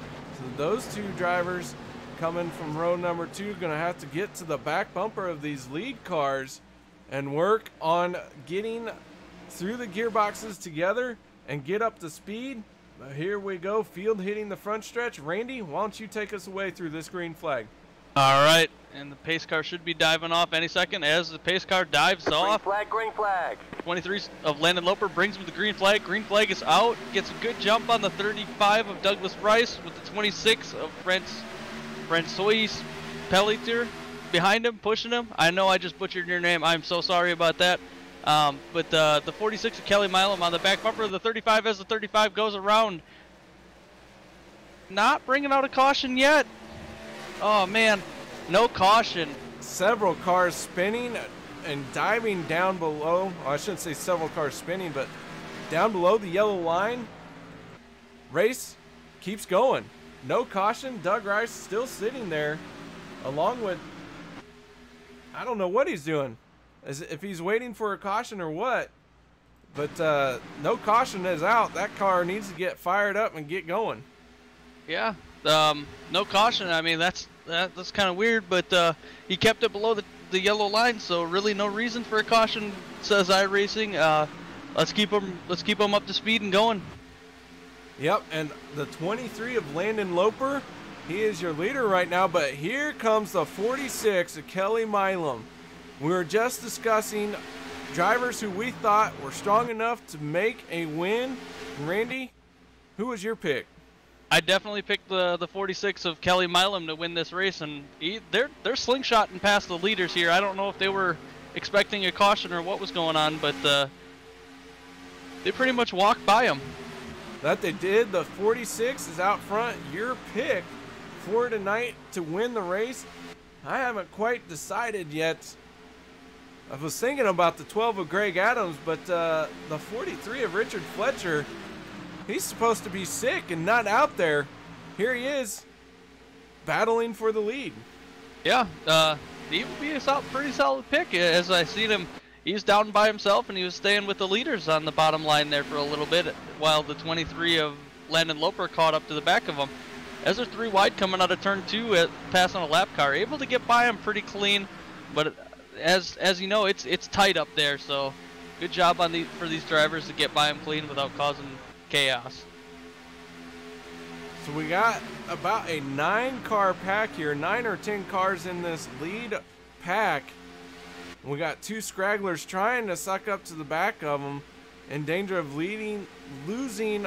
those two drivers coming from row number 2 going to have to get to the back bumper of these lead cars and work on getting through the gearboxes together and get up to speed. But here we go, field hitting the front stretch. Randy, why don't you take us away through this green flag? All right, and the pace car should be diving off any second. As the pace car dives off, Green flag. 23 of Landon Loper brings him the green flag. Green flag is out. Gets a good jump on the 35 of Douglas Rice with the 26 of Francois Pelletier behind him, pushing him. I know I just butchered your name. I'm so sorry about that. But the 46 of Kelly Milam on the back bumper of the 35 as the 35 goes around. Not bringing out a caution yet. Oh man, no caution. Several cars spinning and diving down below. Oh, I shouldn't say several cars spinning, but down below the yellow line. Race keeps going. No caution. Doug Rice still sitting there along with, I don't know what he's doing. As if he's waiting for a caution or what. But no caution is out. That car needs to get fired up and get going. Yeah, no caution. I mean, that's kind of weird, but he kept it below the yellow line, so really no reason for a caution, says iRacing. Let's keep him up to speed and going. Yep, and the 23 of Landon Loper, he is your leader right now, but here comes the 46 of Kelly Milam. We were just discussing drivers who we thought were strong enough to make a win. Randy, who was your pick? I definitely picked the 46 of Kelly Milam to win this race, and they're slingshotting past the leaders here. I don't know if they were expecting a caution or what was going on, but they pretty much walked by him. That they did. The 46 is out front. Your pick for tonight to win the race. I haven't quite decided yet. I was thinking about the 12 of Greg Adams, but the 43 of Richard Fletcher, he's supposed to be sick and not out there. Here he is, battling for the lead. Yeah, he would be a pretty solid pick. As I seen him, he's down by himself, and he was staying with the leaders on the bottom line there for a little bit, while the 23 of Landon Loper caught up to the back of him. As they're 3 wide coming out of turn 2, passing a lap car, able to get by him pretty clean, but as you know, it's tight up there. So good job for these drivers to get by him clean without causing chaos. So we got about a 9-car pack here, 9 or 10 cars in this lead pack. We got 2 scragglers trying to suck up to the back of them, in danger of losing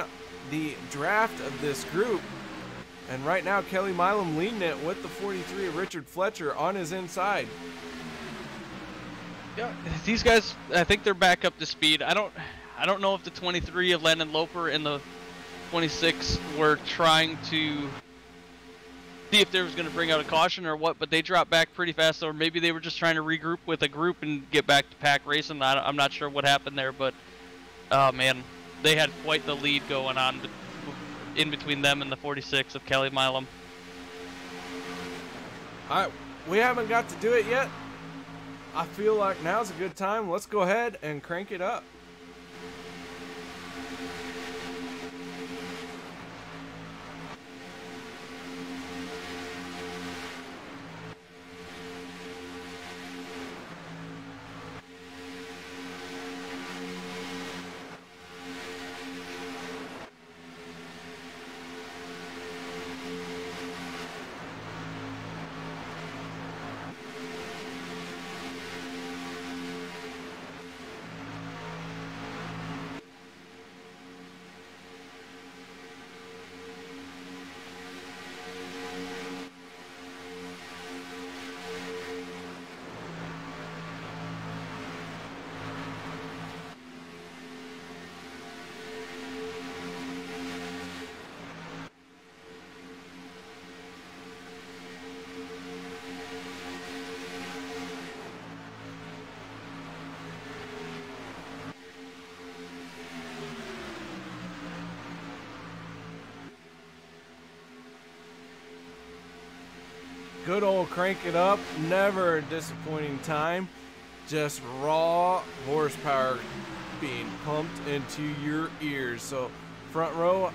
the draft of this group. And right now, Kelly Milam leading it with the 43 of Richard Fletcher on his inside. Yeah, these guys, I think they're back up to speed. I don't know if the 23 of Landon Loper and the 26 were trying to see if they was going to bring out a caution or what, but they dropped back pretty fast, or maybe they were just trying to regroup with a group and get back to pack racing. I'm not sure what happened there, but oh man, they had quite the lead going on in between them and the 46 of Kelly Milam. We haven't got to do it yet. I feel like now's a good time. Let's go ahead and crank it up. Good old crank it up, never a disappointing time. Just raw horsepower being pumped into your ears. So front row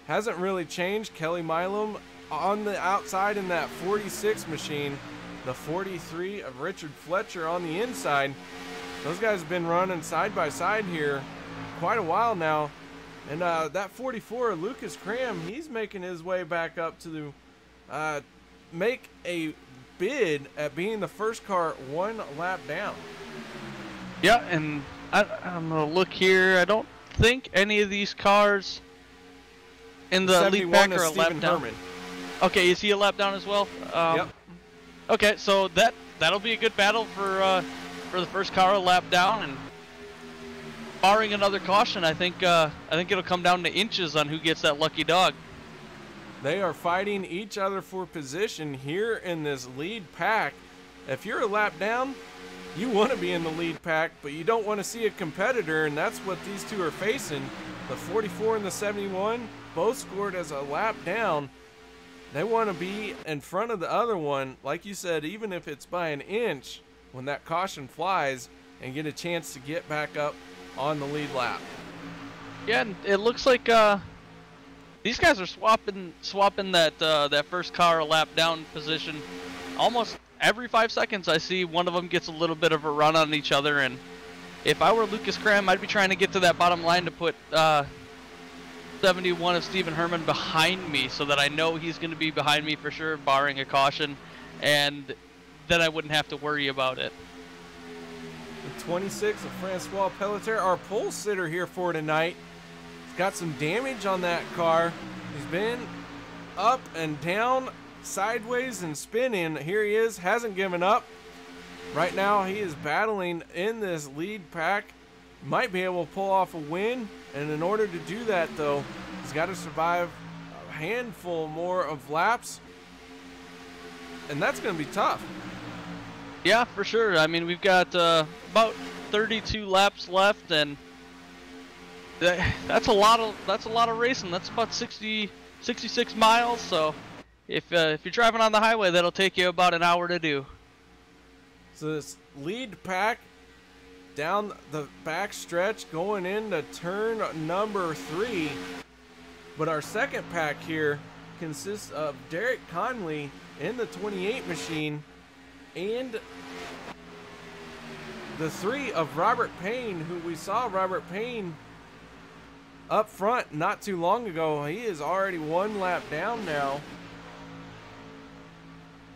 hasn't really changed. Kelly Milam on the outside in that 46 machine. The 43 of Richard Fletcher on the inside. Those guys have been running side by side here quite a while now. And that 44 of Lucas Cram, he's making his way back up to make a bid at being the first car one lap down. Yeah, and I'm going to look here. I don't think any of these cars in the lead pack are a lap down. Herman. Okay, is he a lap down as well? Yep. Okay, so that'll be a good battle for the first car a lap down, and barring another caution, I think it'll come down to inches on who gets that lucky dog. They are fighting each other for position here in this lead pack. If you're a lap down, you want to be in the lead pack, but you don't want to see a competitor, and that's what these two are facing. The 44 and the 71 both scored as a lap down. They want to be in front of the other one, like you said, even if it's by an inch, when that caution flies, and get a chance to get back up on the lead lap. Yeah, and it looks like these guys are swapping that first car a lap down position almost every 5 seconds. I see one of them gets a little bit of a run on each other, and if I were Lucas Cram, I'd be trying to get to that bottom line to put 71 of Stephen Herman behind me, so that I know he's going to be behind me for sure, barring a caution, and then I wouldn't have to worry about it. The 26 of Francois Pelletier, our pole sitter here for tonight. He's got some damage on that car. He's been up and down, sideways and spinning. Here he is, hasn't given up. Right now he is battling in this lead pack. Might be able to pull off a win, and in order to do that though, he's got to survive a handful more of laps, and that's going to be tough. Yeah, for sure. I mean, we've got about 32 laps left, and that's a lot of racing. That's about 66 miles. So if you're driving on the highway, that'll take you about an hour to do. So this lead pack down the back stretch going into turn number 3. But our second pack here consists of Derek Conley in the 28 machine and the 3 of Robert Payne, who we saw Robert Payne up front not too long ago. He is already 1 lap down now.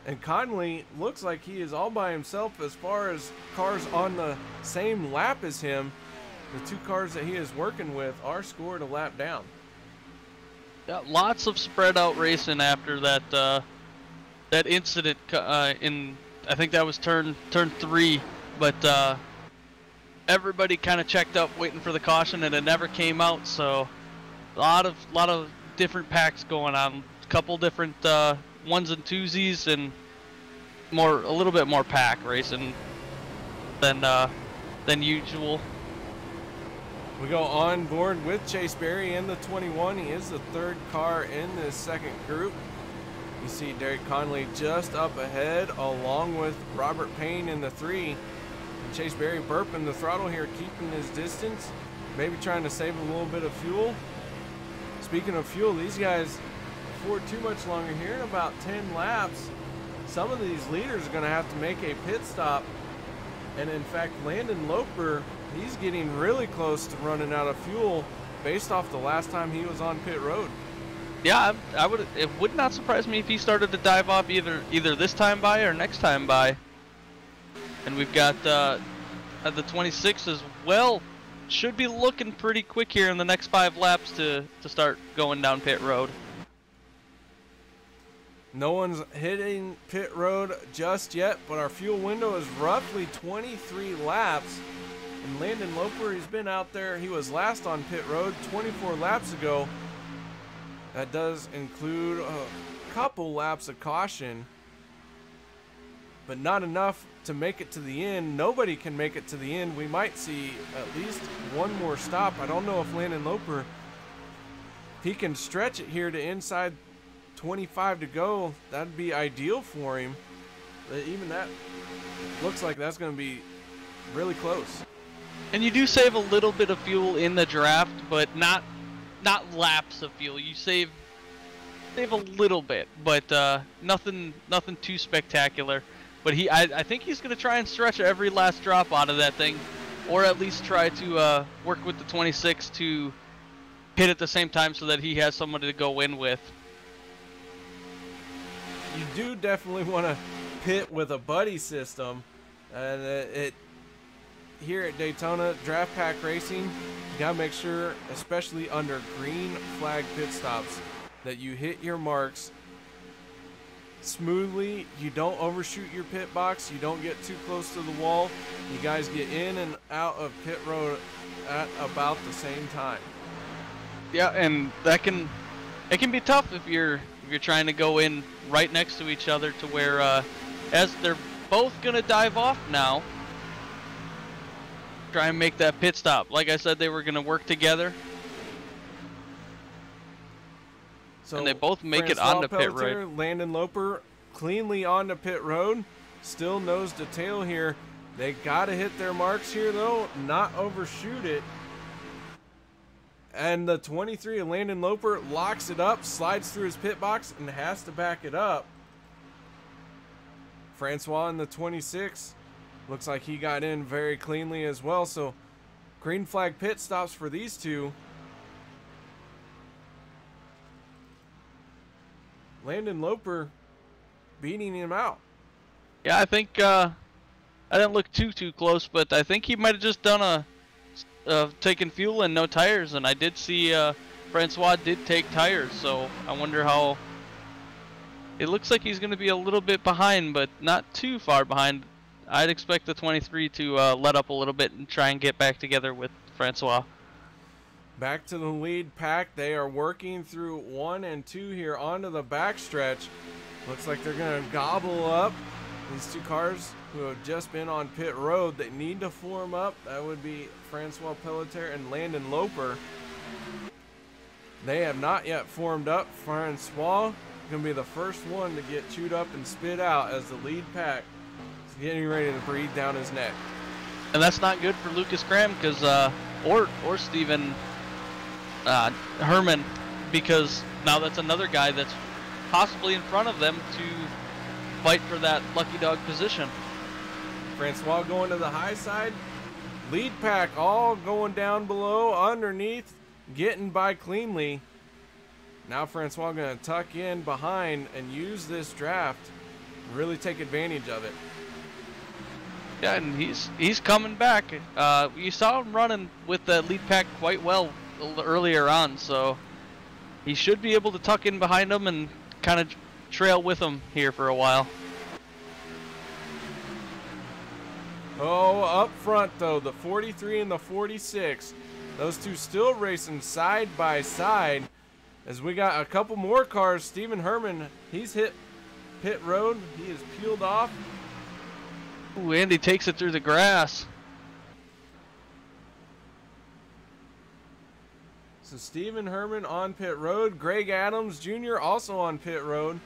And Conley looks like he is all by himself as far as cars on the same lap as him. The 2 cars that he is working with are scored a lap down. Yeah, lots of spread out racing after that incident in, I think that was turn 3, but everybody kind of checked up waiting for the caution, and it never came out. So a lot of different packs going on, a couple different ones and twosies, and a little bit more pack racing than usual. We go on board with Chase Berry in the 21. He is the 3rd car in this second group. You see Derek Conley just up ahead, along with Robert Payne in the 3. And Chase Berry burping the throttle here, keeping his distance, maybe trying to save a little bit of fuel. Speaking of fuel, these guys, before too much longer here, in about 10 laps, some of these leaders are going to have to make a pit stop. And in fact, Landon Loper, he's getting really close to running out of fuel based off the last time he was on pit road. Yeah, it would not surprise me if he started to dive off either this time by or next time by. And we've got the 26 as well. Should be looking pretty quick here in the next 5 laps to start going down pit road. No one's hitting pit road just yet, but our fuel window is roughly 23 laps. And Landon Loper, he's been out there. He was last on pit road 24 laps ago. That does include a couple laps of caution, but not enough to make it to the end. Nobody can make it to the end. We might see at least one more stop. I don't know if Landon Loper, he can stretch it here to inside 25 to go, that'd be ideal for him. But even that looks like that's going to be really close. And you do save a little bit of fuel in the draft, but not laps of fuel. You save a little bit, but nothing too spectacular. But I think he's going to try and stretch every last drop out of that thing, or at least try to work with the 26 to hit at the same time so that he has somebody to go in with. You do definitely want to pit with a buddy system, and here at Daytona Draft Pack Racing, you gotta make sure, especially under green flag pit stops, that you hit your marks smoothly. You don't overshoot your pit box. You don't get too close to the wall. You guys get in and out of pit road at about the same time. Yeah, and it can be tough if you're trying to go in right next to each other, to where as they're both gonna dive off now, try and make that pit stop. Like I said, they were gonna work together. So and they both make it onto pit road. Landon Loper cleanly onto pit road, still nose to tail here. They gotta hit their marks here though, not overshoot it. And the 23 of Landon Loper locks it up, slides through his pit box, and has to back it up. Francois in the 26 looks like he got in very cleanly as well. So green flag pit stops for these two. Landon Loper beating him out. Yeah, I think I didn't look too close, but I think he might have just done taken fuel and no tires, and I did see Francois did take tires, so I wonder how. It looks like he's going to be a little bit behind, but not too far behind. I'd expect the 23 to let up a little bit and try and get back together with Francois. Back to the lead pack. They are working through 1 and 2 here onto the backstretch. Looks like they're going to gobble up these two cars who have just been on pit road. They need to form up. That would be Francois Pelletier and Landon Loper. They have not yet formed up. Francois going to be the first one to get chewed up and spit out as the lead pack is getting ready to breathe down his neck. And that's not good for Lucas Graham, because or Stephen Herman, because now that's another guy that's possibly in front of them to fight for that lucky dog position. Francois going to the high side. Lead pack all going down below, underneath, getting by cleanly. Now Francois going to tuck in behind and use this draft, really take advantage of it. Yeah, and he's coming back. You saw him running with the lead pack quite well earlier on, so he should be able to tuck in behind him and kind of trail with him here for a while. Oh, up front though, the 43 and the 46. Those two still racing side by side. As we got a couple more cars. Stephen Herman, he's hit pit road. He is peeled off. Ooh, Andy takes it through the grass. So Stephen Herman on pit road. Greg Adams Jr. also on pit road.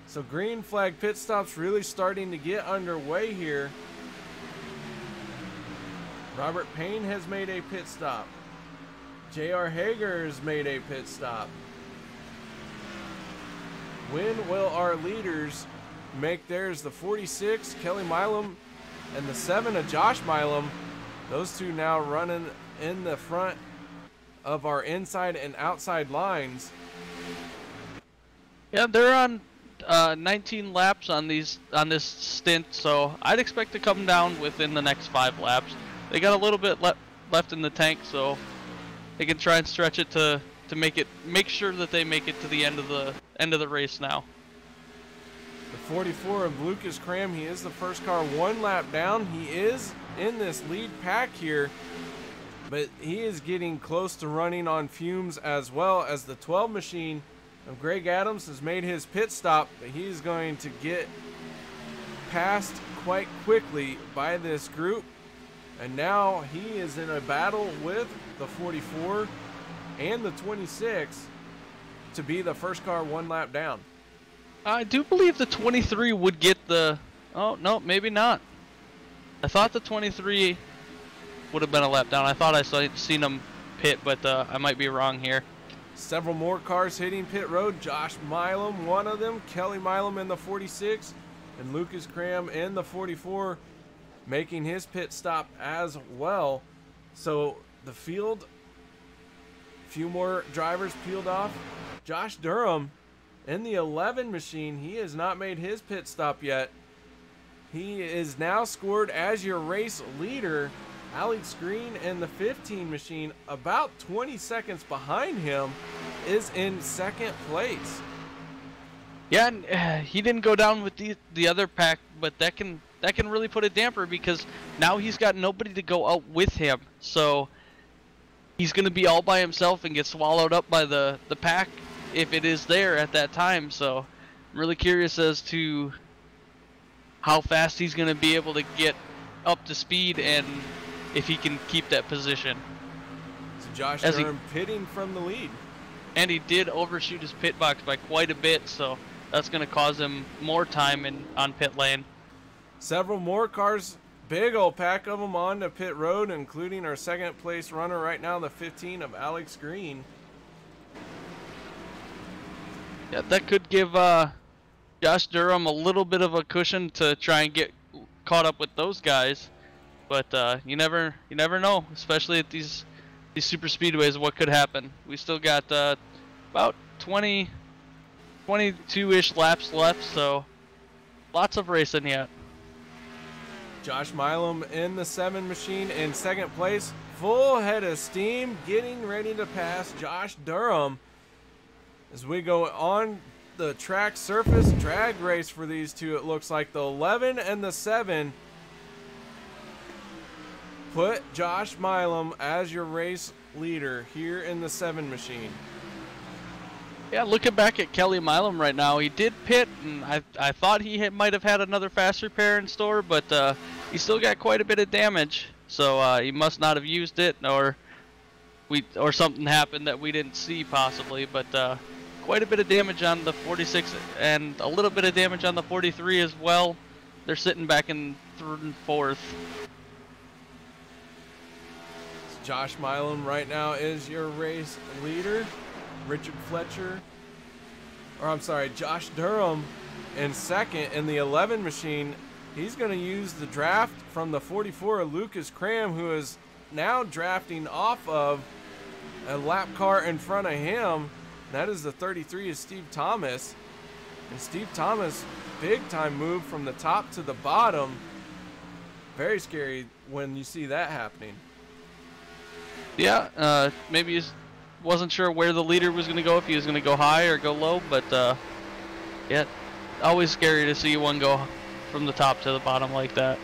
So green flag pit stops really starting to get underway here. Robert Payne has made a pit stop. J.R. Hager has made a pit stop. When will our leaders make theirs? The 46, Kelly Milam, and the 7 of Josh Milam. Those two now running in the front of our inside and outside lines. Yeah, they're on 19 laps on this stint, so I'd expect to come down within the next 5 laps. They got a little bit left in the tank, so they can try and stretch it to make sure that they make it to the end of the race now. The 44 of Lucas Cram, he is the first car 1 lap down. He is in this lead pack here, but he is getting close to running on fumes, as well as the 12 machine of Greg Adams has made his pit stop, but he's going to get passed quite quickly by this group. And now he is in a battle with the 44 and the 26 to be the first car 1 lap down. I do believe the 23 would get the... Oh, no, maybe not. I thought the 23 would have been a lap down. I thought I seen him pit, but I might be wrong here. Several more cars hitting pit road. Josh Milam, one of them. Kelly Milam in the 46. And Lucas Cram in the 44 making his pit stop as well. So the field, a few more drivers peeled off. Josh Durham in the 11 machine, he has not made his pit stop yet. He is now scored as your race leader. Alex Green in the 15 machine, about 20 seconds behind him, is in second place. Yeah, and he didn't go down with the other pack, but that can really put a damper because now he's got nobody to go out with him. So he's going to be all by himself and get swallowed up by the pack if it is there at that time. So I'm really curious as to how fast he's going to be able to get up to speed and if he can keep that position. So Josh Durham pitting from the lead. And he did overshoot his pit box by quite a bit, so that's going to cause him more time on pit lane. Several more cars, big old pack of them on the pit road, including our second place runner right now, the 15 of Alex Green. Yeah, that could give Josh Durham a little bit of a cushion to try and get caught up with those guys. But you never know, especially at these super speedways, what could happen. We still got about 22-ish laps left, so lots of racing yet. Josh Milam in the 7 machine in second place, full head of steam, getting ready to pass Josh Durham as we go on the track surface drag race for these two. It looks like the 11 and the 7 put Josh Milam as your race leader here in the 7 machine. Yeah, looking back at Kelly Milam right now, he did pit, and I thought he might have had another fast repair in store, but he still got quite a bit of damage, so he must not have used it, or something happened that we didn't see possibly. But quite a bit of damage on the 46 and a little bit of damage on the 43 as well. They're sitting back in 3rd and 4th. Josh Milam right now is your race leader. Josh Durham in second in the 11 machine. He's going to use the draft from the 44 of Lucas Cram, who is now drafting off of a lap car in front of him. That is the 33 of Steve Thomas. And Steve Thomas, big time move from the top to the bottom. Very scary when you see that happening. Yeah, maybe he wasn't sure where the leader was going to go, if he was going to go high or go low, but yeah, always scary to see one go from the top to the bottom like that.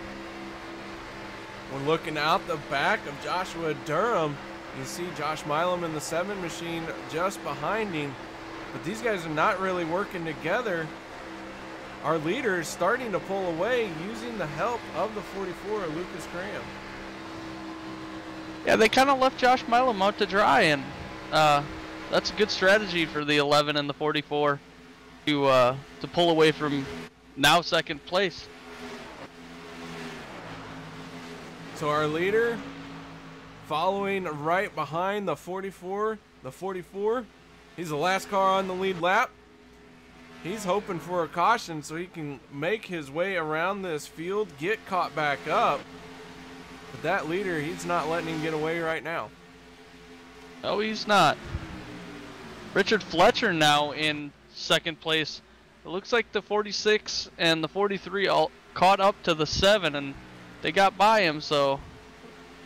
When looking out the back of Joshua Durham, you see Josh Milam in the 7 machine just behind him, but these guys are not really working together. Our leader is starting to pull away using the help of the 44 of Lucas Cram. Yeah, they kind of left Josh Milam out to dry, and that's a good strategy for the 11 and the 44 to pull away from now second place. So our leader following right behind the 44. The 44, he's the last car on the lead lap. He's hoping for a caution so he can make his way around this field, get caught back up. But that leader, he's not letting him get away right now. No, he's not. Richard Fletcher now in second place. It looks like the 46 and the 43 all caught up to the 7, and they got by him, so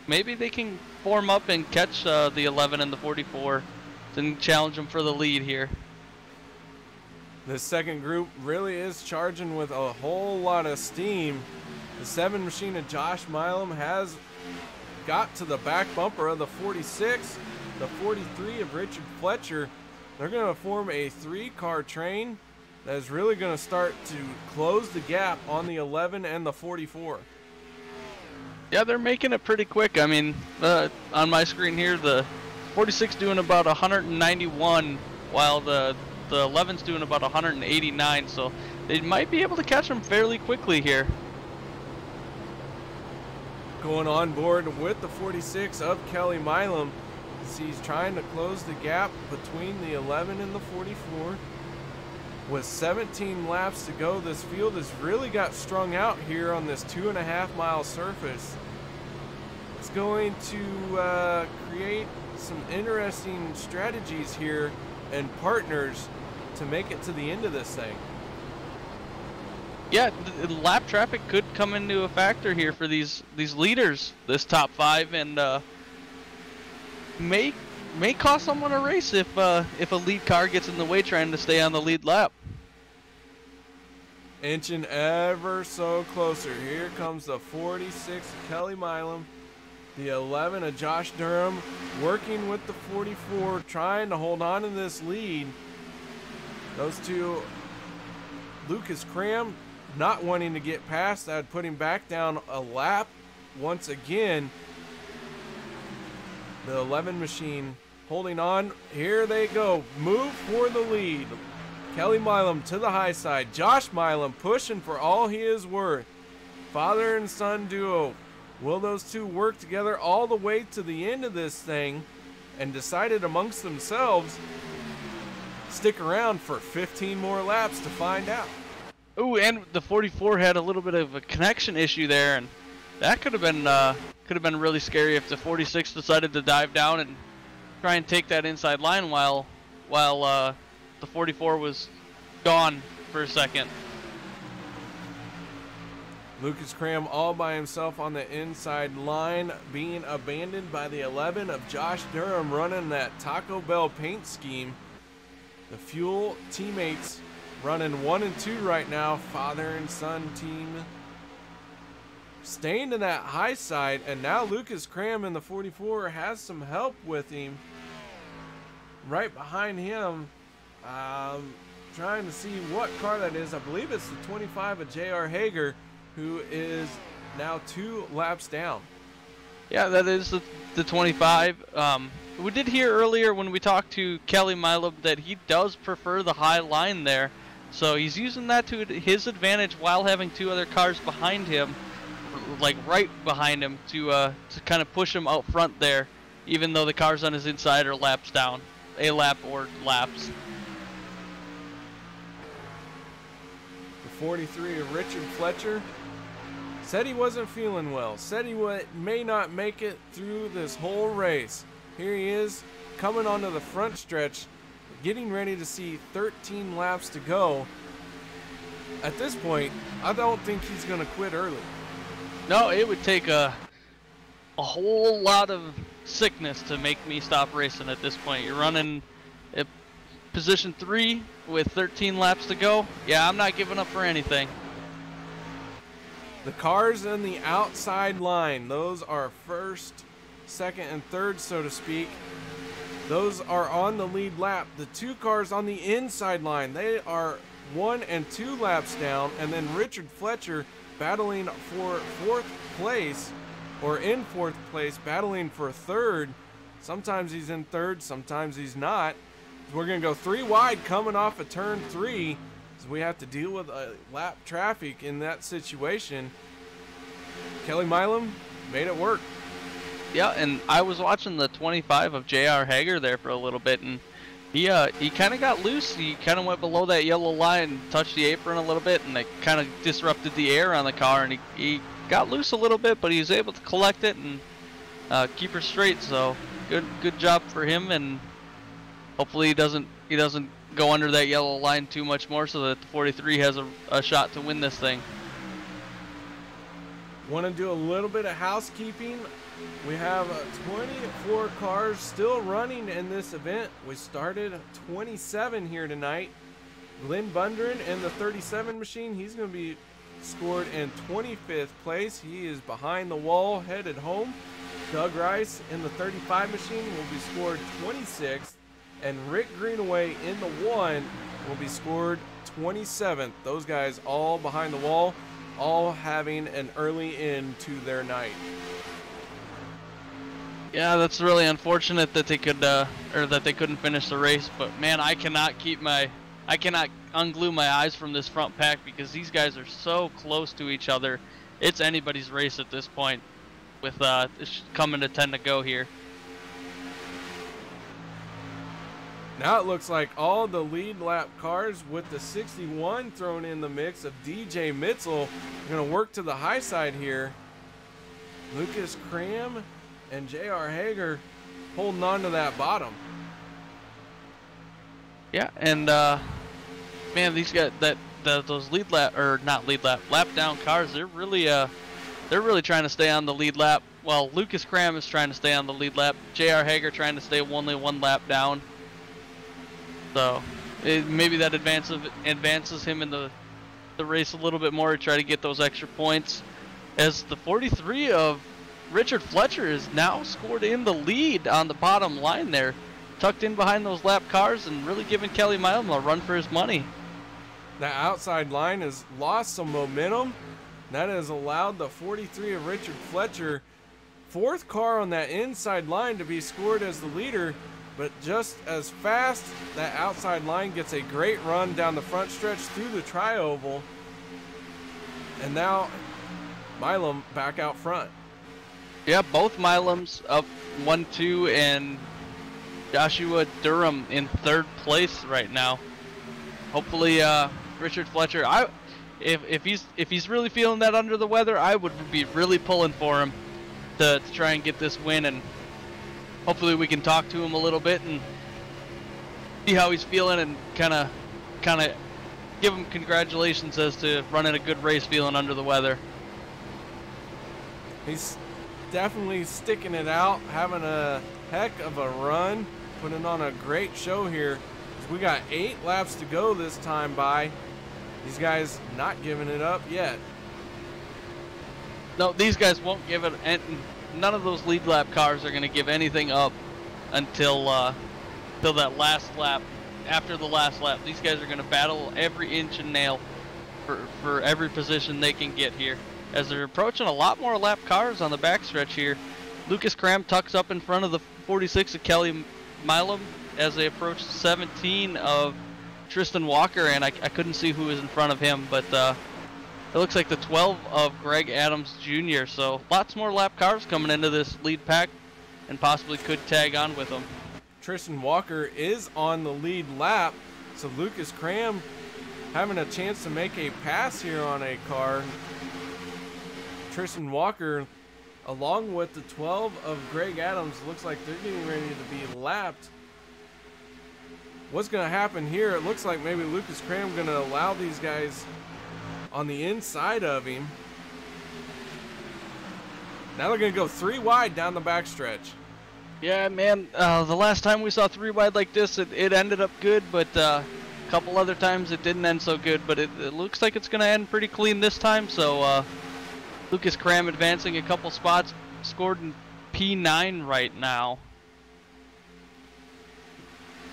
maybe they can form up and catch the 11 and the 44 and challenge them for the lead here. This second group really is charging with a whole lot of steam. The 7 machine of Josh Milam has got to the back bumper of the 46. The 43 of Richard Fletcher. They're going to form a 3-car train that is really going to start to close the gap on the 11 and the 44. Yeah, they're making it pretty quick. I mean, on my screen here, the 46 doing about 191 while the 11's doing about 189, so they might be able to catch him fairly quickly here. Going on board with the 46 of Kelly Milam. He's trying to close the gap between the 11 and the 44. With 17 laps to go, this field has really got strung out here on this 2.5 mile surface. It's going to create some interesting strategies here and partners to make it to the end of this thing. Yeah, the lap traffic could come into a factor here for these leaders, this top 5, and may cost someone a race if a lead car gets in the way trying to stay on the lead lap. Inching ever so closer. Here comes the 46 Kelly Milam, the 11 of Josh Durham, working with the 44, trying to hold on to this lead. Those two, Lucas Cram not wanting to get past that, put him back down a lap once again. The 11 machine holding on. Here they go. Move for the lead. Kelly Milam to the high side. Josh Milam pushing for all he is worth. Father and son duo. Will those two work together all the way to the end of this thing and decided amongst themselves, stick around for 15 more laps to find out. Oh, and the 44 had a little bit of a connection issue there, and that could have been really scary if the 46 decided to dive down and try and take that inside line while the 44 was gone for a second. Lucas Cram all by himself on the inside line, being abandoned by the 11 of Josh Durham running that Taco Bell paint scheme. The Fuel teammates running 1 and 2 right now, father and son team. Staying to that high side, and now Lucas Cram in the 44 has some help with him. Right behind him, trying to see what car that is. I believe it's the 25 of JR Hager, who is now 2 laps down. Yeah, that is the 25. We did hear earlier when we talked to Kelly Milam that he does prefer the high line there. So he's using that to his advantage while having 2 other cars behind him, like right behind him, to kind of push him out front there, even though the cars on his inside are laps down, a lap or laps. The 43 of Richard Fletcher said he wasn't feeling well, said he may not make it through this whole race. Here he is coming onto the front stretch, getting ready to see 13 laps to go. At this point, I don't think he's going to quit early. No, it would take a whole lot of sickness to make me stop racing at this point. You're running at position 3 with 13 laps to go. Yeah, I'm not giving up for anything. The cars in the outside line, those are first, second, and third, so to speak. Those are on the lead lap. The 2 cars on the inside line, they are 1 and 2 laps down, and then Richard Fletcher battling for 4th place, or in 4th place, battling for 3rd. Sometimes he's in 3rd, sometimes he's not. We're going to go 3 wide coming off of turn 3. So we have to deal with lap traffic in that situation. Kelly Milam made it work. Yeah, and I was watching the 25 of JR Hager there for a little bit, and he kind of got loose. He kind of went below that yellow line, touched the apron a little bit, and it kind of disrupted the air on the car, and he got loose a little bit, but he was able to collect it and keep her straight. So good job for him, and hopefully he doesn't go under that yellow line too much more, so that the 43 has a shot to win this thing. Want to do a little bit of housekeeping. We have 24 cars still running in this event. We started 27 here tonight. Glenn Bundren in the 37 machine, he's going to be scored in 25th place. He is behind the wall, headed home. Doug Rice in the 35 machine will be scored 26th. And Rick Greenaway in the 1 will be scored 27th. Those guys all behind the wall, all having an early end to their night. Yeah, that's really unfortunate that they could, or that they couldn't finish the race. But man, I cannot unglue my eyes from this front pack because these guys are so close to each other. It's anybody's race at this point, with it's coming to 10 to go here. Now it looks like all the lead lap cars with the 61 thrown in the mix of DJ Mitzel are going to work to the high side here. Lucas Cram and JR Hager holding on to that bottom. Yeah, and man, these guys, those lead lap, or not lead lap, lap down cars, they're really trying to stay on the lead lap. Well, Lucas Cram is trying to stay on the lead lap. JR Hager trying to stay only one lap down. So maybe that advances him in the race a little bit more to try to get those extra points. As the 43 of Richard Fletcher is now scored in the lead on the bottom line there, tucked in behind those lap cars and really giving Kelly Milam a run for his money. That outside line has lost some momentum. That has allowed the 43 of Richard Fletcher, fourth car on that inside line, to be scored as the leader. But just as fast, that outside line gets a great run down the front stretch through the tri-oval. And now Milam back out front. Yeah, both Milams up 1-2, and Joshua Durham in third place right now. Hopefully, Richard Fletcher, if he's really feeling that under the weather, I would be really pulling for him to try and get this win, and hopefully we can talk to him a little bit and see how he's feeling, and kind of give him congratulations as to running a good race feeling under the weather. He's definitely sticking it out, having a heck of a run, putting on a great show here. We got 8 laps to go this time by. These guys not giving it up yet. No, these guys won't give it, and none of those lead lap cars are going to give anything up until that last lap. After the last lap, these guys are going to battle every inch and nail for every position they can get here. As they're approaching a lot more lap cars on the backstretch here. Lucas Cram tucks up in front of the 46 of Kelly Milam as they approach 17 of Tristan Walker, and I couldn't see who was in front of him, but it looks like the 12 of Greg Adams Jr. So lots more lap cars coming into this lead pack and possibly could tag on with them. Tristan Walker is on the lead lap, so Lucas Cram having a chance to make a pass here on a car. Tristan Walker, along with the 12 of Greg Adams, looks like they're getting ready to be lapped. What's going to happen here? It looks like maybe Lucas Cram going to allow these guys on the inside of him. Now they're going to go 3 wide down the backstretch. Yeah, man, the last time we saw 3 wide like this, it ended up good, but a couple other times it didn't end so good. But it looks like it's going to end pretty clean this time, so Lucas Cram advancing a couple spots, scored in P9 right now.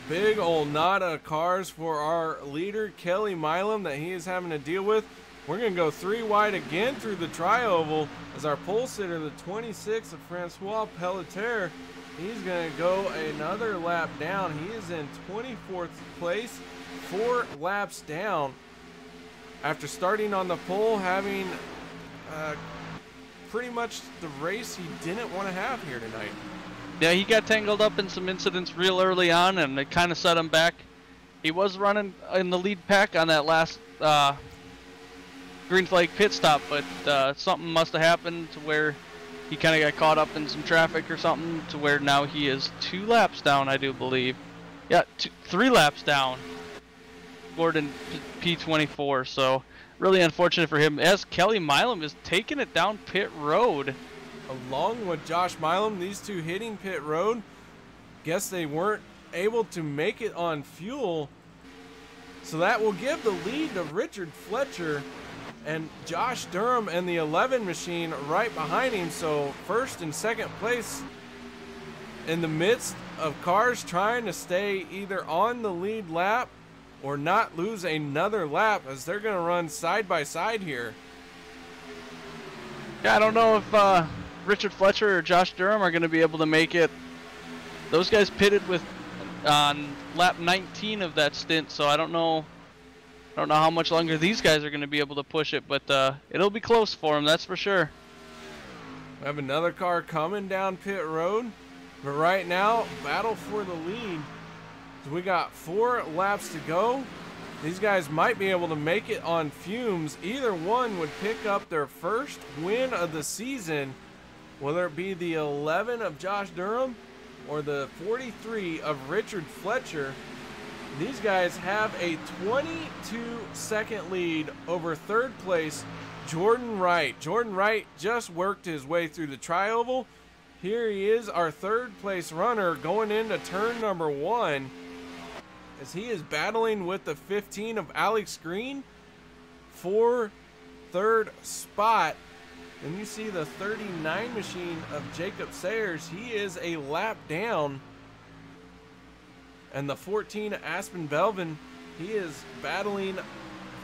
Big old knot of cars for our leader, Kelly Milam, that he is having to deal with. We're going to go 3 wide again through the tri-oval as our pole sitter, the 26 of Francois Pelletier, he's going to go another lap down. He is in 24th place, 4 laps down. After starting on the pole, having pretty much the race he didn't want to have here tonight. Yeah, he got tangled up in some incidents real early on, and it kind of set him back. He was running in the lead pack on that last green flag pit stop, but something must have happened to where he kind of got caught up in some traffic or something, to where now he is 2 laps down, I do believe. Yeah, 3 laps down. Scored in P24, so really unfortunate for him, as Kelly Milam is taking it down pit road. Along with Josh Milam, these two hitting pit road. Guess they weren't able to make it on fuel. So that will give the lead to Richard Fletcher and Josh Durham and the 11 machine right behind him. So first and second place in the midst of cars trying to stay either on the lead lap or not lose another lap, as they're going to run side by side here. Yeah, I don't know Richard Fletcher or Josh Durham are going to be able to make it. Those guys pitted with on lap 19 of that stint, so I don't know how much longer these guys are going to be able to push it, but it'll be close for them, that's for sure. We have another car coming down pit road, but right now, battle for the lead. So we got 4 laps to go. These guys might be able to make it on fumes. Either one would pick up their first win of the season, whether it be the 11 of Josh Durham or the 43 of Richard Fletcher. These guys have a 22-second lead over third place Jordan Wright. Jordan Wright just worked his way through the tri-oval. Here he is, our third place runner, going into turn number 1, as he is battling with the 15 of Alex Green for third spot. And you see the 39 machine of Jacob Sayers. He is a lap down. And the 14 Aspen Belvin, he is battling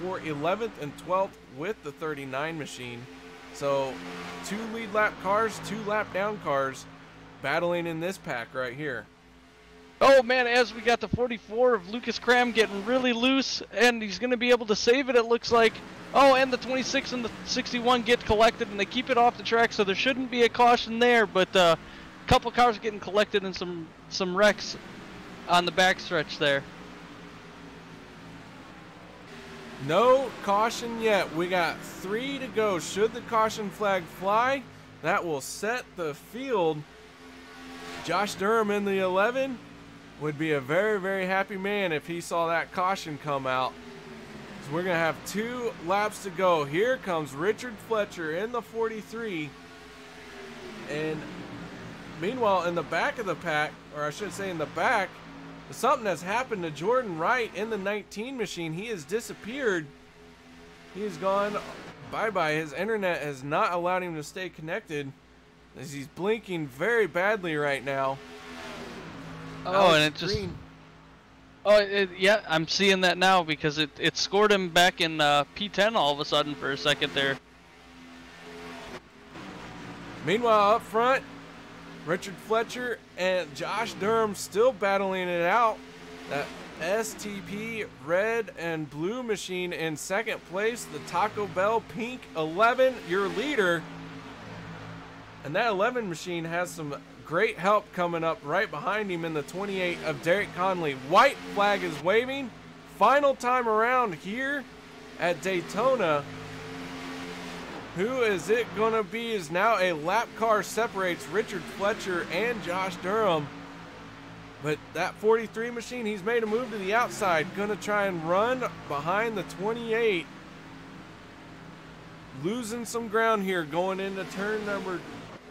for 11th and 12th with the 39 machine. So 2 lead lap cars, 2 lap down cars battling in this pack right here. Oh man, as we got the 44 of Lucas Cram getting really loose, and he's going to be able to save it, it looks like. Oh, and the 26 and the 61 get collected, and they keep it off the track, so there shouldn't be a caution there, but a couple cars getting collected and some wrecks on the backstretch there. No caution yet. We got 3 to go. Should the caution flag fly, that will set the field. Josh Durham in the 11 would be a very, very happy man if he saw that caution come out. So we're going to have 2 laps to go. Here comes Richard Fletcher in the 43. And meanwhile, in the back of the pack, or I should say in the back, something has happened to Jordan Wright in the 19 machine. He has disappeared. He has gone bye-bye. His internet has not allowed him to stay connected, as he's blinking very badly right now. Oh, and it just... Oh, yeah, I'm seeing that now because it scored him back in P10 all of a sudden for a second there. Meanwhile, up front, Richard Fletcher and Josh Durham still battling it out. That STP red and blue machine in second place. The Taco Bell pink 11, your leader. And that 11 machine has some great help coming up right behind him in the 28 of Derek Conley. White flag is waving. Final time around here at Daytona. Who is it going to be? Is now a lap car separates Richard Fletcher and Josh Durham. But that 43 machine, he's made a move to the outside. Going to try and run behind the 28. Losing some ground here going into turn number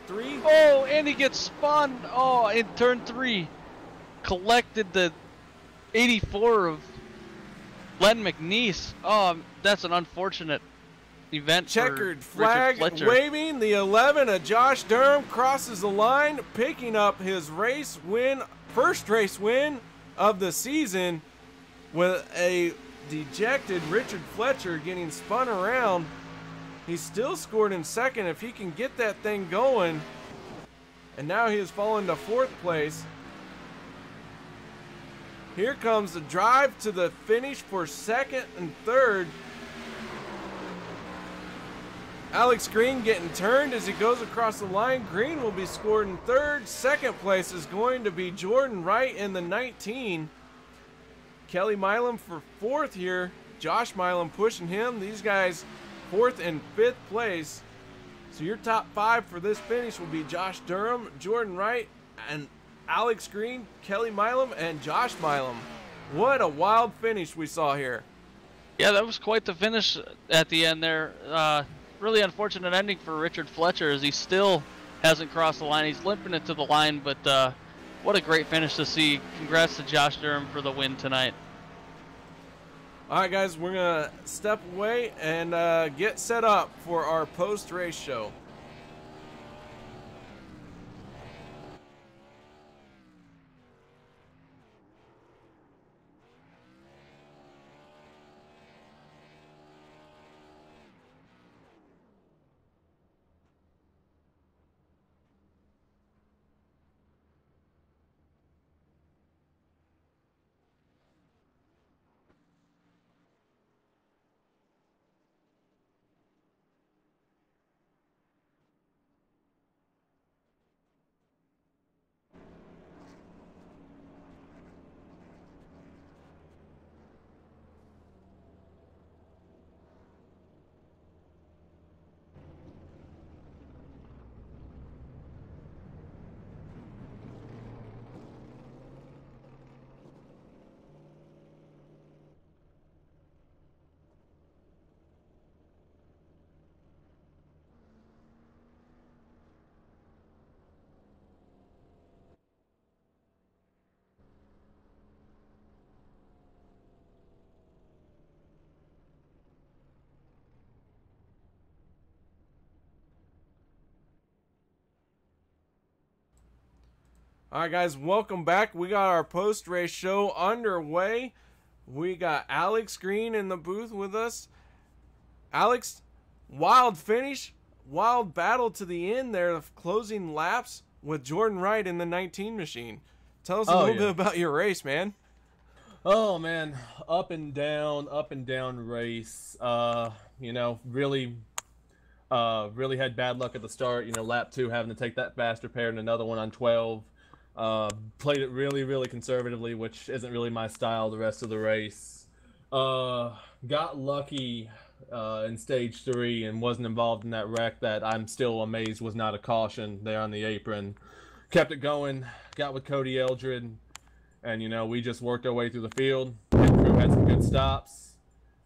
3. Oh, and he gets spun. Oh, in turn 3. Collected the 84 of Len McNeese. Oh, that's an unfortunate event. Checkered flag waving. The 11 of Josh Durham crosses the line, picking up his race win, first race win of the season, with a dejected Richard Fletcher getting spun around. He's still scored in second if he can get that thing going. And now he has fallen to 4th place. Here comes the drive to the finish for 2nd and 3rd. Alex Green getting turned as he goes across the line. Green will be scored in 3rd. 2nd place is going to be Jordan Wright in the 19. Kelly Milam for 4th here. Josh Milam pushing him. These guys 4th and 5th place. So your top 5 for this finish will be Josh Durham, Jordan Wright, and Alex Green, Kelly Milam, and Josh Milam. What a wild finish we saw here. Yeah, that was quite the finish at the end there. Really unfortunate ending for Richard Fletcher as he still hasn't crossed the line. He's limping it to the line, but what a great finish to see. Congrats to Josh Durham for the win tonight. All right, guys, we're going to step away and get set up for our post-race show. All right, guys, welcome back. We got our post-race show underway. We got Alex Green in the booth with us. Alex, wild finish, wild battle to the end there of closing laps with Jordan Wright in the 19 machine. Tell us a little bit about your race, man. Oh, man, up and down race. You know, really had bad luck at the start. You know, lap 2 having to take that fast repair and another one on 12. Played it really conservatively, which isn't really my style the rest of the race. Got lucky in stage 3 and wasn't involved in that wreck that I'm still amazed was not a caution there on the apron. Kept it going, got with Cody Eldred, and you know, we just worked our way through the field. Pit crew had some good stops,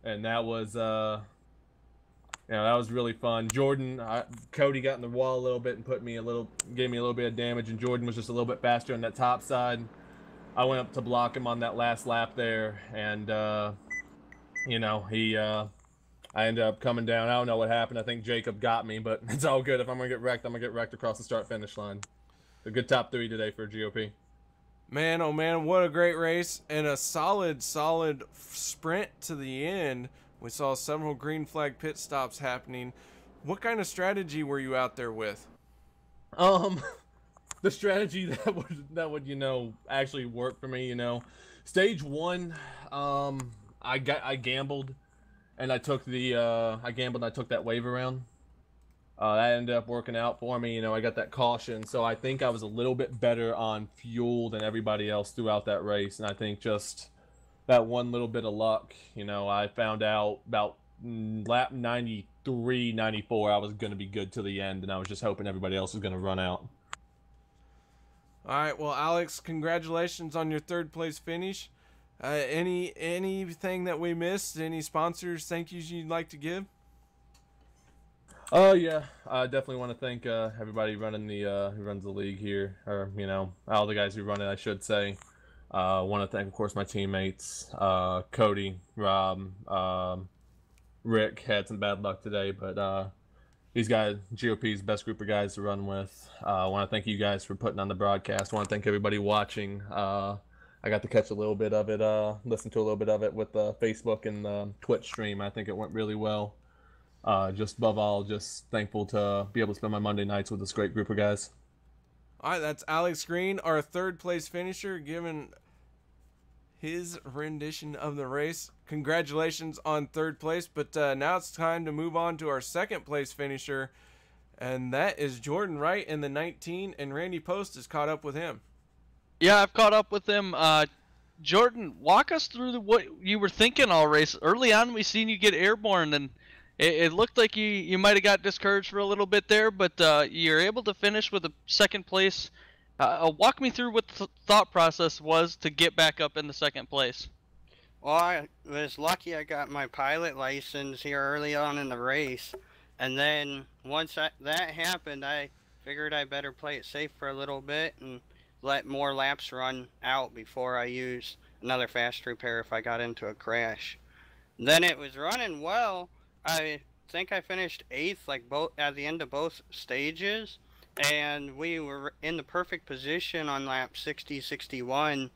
and that was that was really fun. Cody got in the wall a little bit and gave me a little bit of damage, and Jordan was just a little bit faster on that top side. I went up to block him on that last lap there, and you know, I ended up coming down. I don't know what happened. I think Jacob got me, but it's all good. If I'm gonna get wrecked, I'm gonna get wrecked across the start-finish line. A good top 3 today for GOP. Man, oh man, what a great race and a solid sprint to the end. We saw several green flag pit stops happening. What kind of strategy were you out there with? The strategy that would you know, actually work for me, you know. Stage 1, I gambled and I took that wave around. That ended up working out for me. You know, I got that caution, so I think I was a little bit better on fuel than everybody else throughout that race, and I think just that one little bit of luck, you know, I found out about lap 93, 94, I was going to be good to the end, and I was just hoping everybody else was going to run out. All right, well, Alex, congratulations on your 3rd place finish. Anything that we missed? Any sponsors, thank yous you'd like to give? Oh yeah, I definitely want to thank everybody running who runs the league here, or you know, all the guys who run it, I should say. I want to thank, of course, my teammates, Cody, Rob, Rick. Had some bad luck today, but these guys, GOP's best group of guys to run with. I want to thank you guys for putting on the broadcast. I want to thank everybody watching. I got to catch a little bit of it, listen to a little bit of it with the Facebook and the Twitch stream. I think it went really well. Just above all, just thankful to be able to spend my Monday nights with this great group of guys. All right, that's Alex Green, our 3rd place finisher, giving his rendition of the race. Congratulations on 3rd place, but now it's time to move on to our 2nd place finisher, and that is Jordan Wright in the 19, and Randy Post is caught up with him. Yeah, I've caught up with him. Jordan, walk us through what you were thinking all race. Early on, we seen you get airborne, and it looked like you might have got discouraged for a little bit there, but you're able to finish with a 2nd place. Walk me through what the thought process was to get back up in the 2nd place. Well, I was lucky I got my pilot license here early on in the race, and then once that happened, I figured I better play it safe for a little bit and let more laps run out before I use another fast repair if I got into a crash. Then it was running well. I think I finished 8th, like at the end of both stages, and we were in the perfect position on lap 60, 61.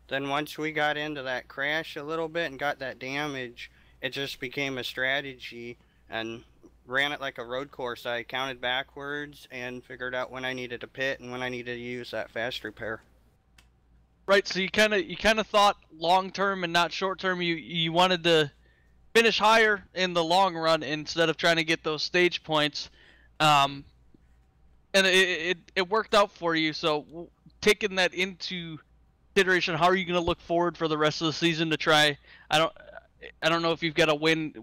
Then once we got into that crash a little bit and got that damage, it just became a strategy and ran it like a road course. I counted backwards and figured out when I needed to pit and when I needed to use that fast repair. Right, so you kind of thought long term and not short term. You wanted to finish higher in the long run instead of trying to get those stage points, and it worked out for you. So taking that into consideration, how are you going to look forward for the rest of the season to try? I don't know if you've got a win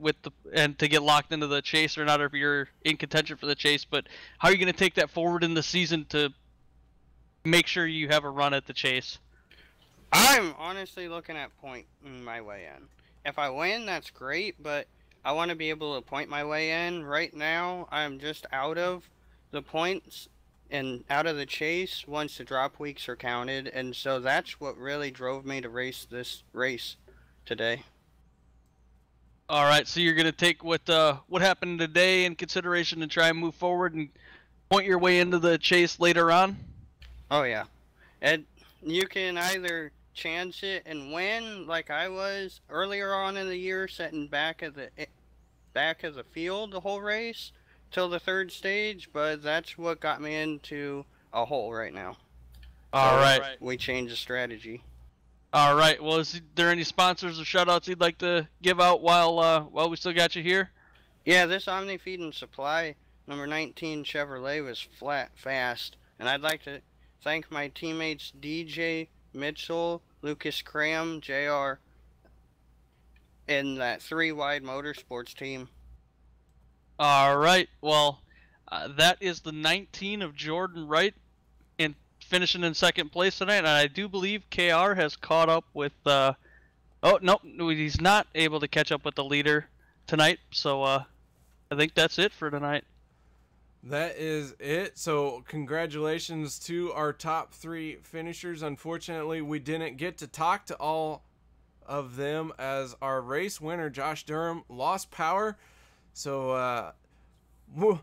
and to get locked into the chase or not, or if you're in contention for the chase, but how are you going to take that forward in the season to make sure you have a run at the chase? I'm honestly looking at pointing my way in. If I win, that's great, but I want to be able to point my way in. Right now, I'm just out of the points and out of the chase once the drop weeks are counted, and so that's what really drove me to race this race today. All right, so you're going to take what happened today in consideration and try and move forward and point your way into the chase later on? Oh, yeah. And you can either chance it and win, like I was earlier on in the year, sitting back of the field the whole race till the third stage. But that's what got me into a hole right now. All right. We changed the strategy. All right. Well, is there any sponsors or shoutouts you'd like to give out while we still got you here? Yeah, this Omni Feed and Supply number 19 Chevrolet was fast, and I'd like to thank my teammates DJ Mitchell, Lucas Cram, JR, and that 3-wide motorsports team. All right. Well, that is the 19 of Jordan Wright in finishing in second place tonight, and I do believe KR has caught up with. Oh no, he's not able to catch up with the leader tonight. So I think that's it for tonight. That is it. So congratulations to our top 3 finishers. Unfortunately, we didn't get to talk to all of them as our race winner, Josh Durham, lost power. So we'll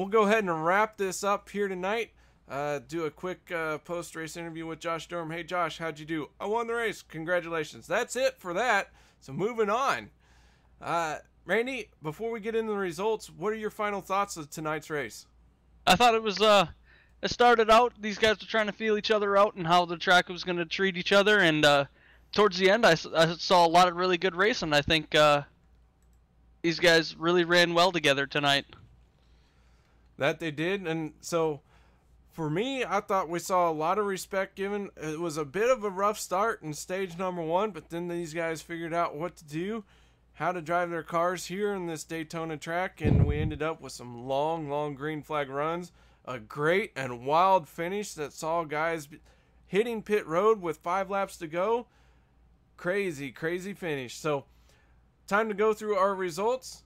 go ahead and wrap this up here tonight. Do a quick post-race interview with Josh Durham. Hey, Josh, how'd you do? I won the race. Congratulations. That's it for that. So moving on. Randy, before we get into the results, what are your final thoughts of tonight's race? I thought it was it started out, these guys were trying to feel each other out and how the track was going to treat each other, and towards the end I saw a lot of really good racing. I think these guys really ran well together tonight. That they did. And so for me, I thought we saw a lot of respect given. It was a bit of a rough start in stage number 1, but then these guys figured out what to do, how to drive their cars here in this Daytona track, and we ended up with some long green flag runs, a great and wild finish that saw guys hitting pit road with 5 laps to go. Crazy finish. So time to go through our results.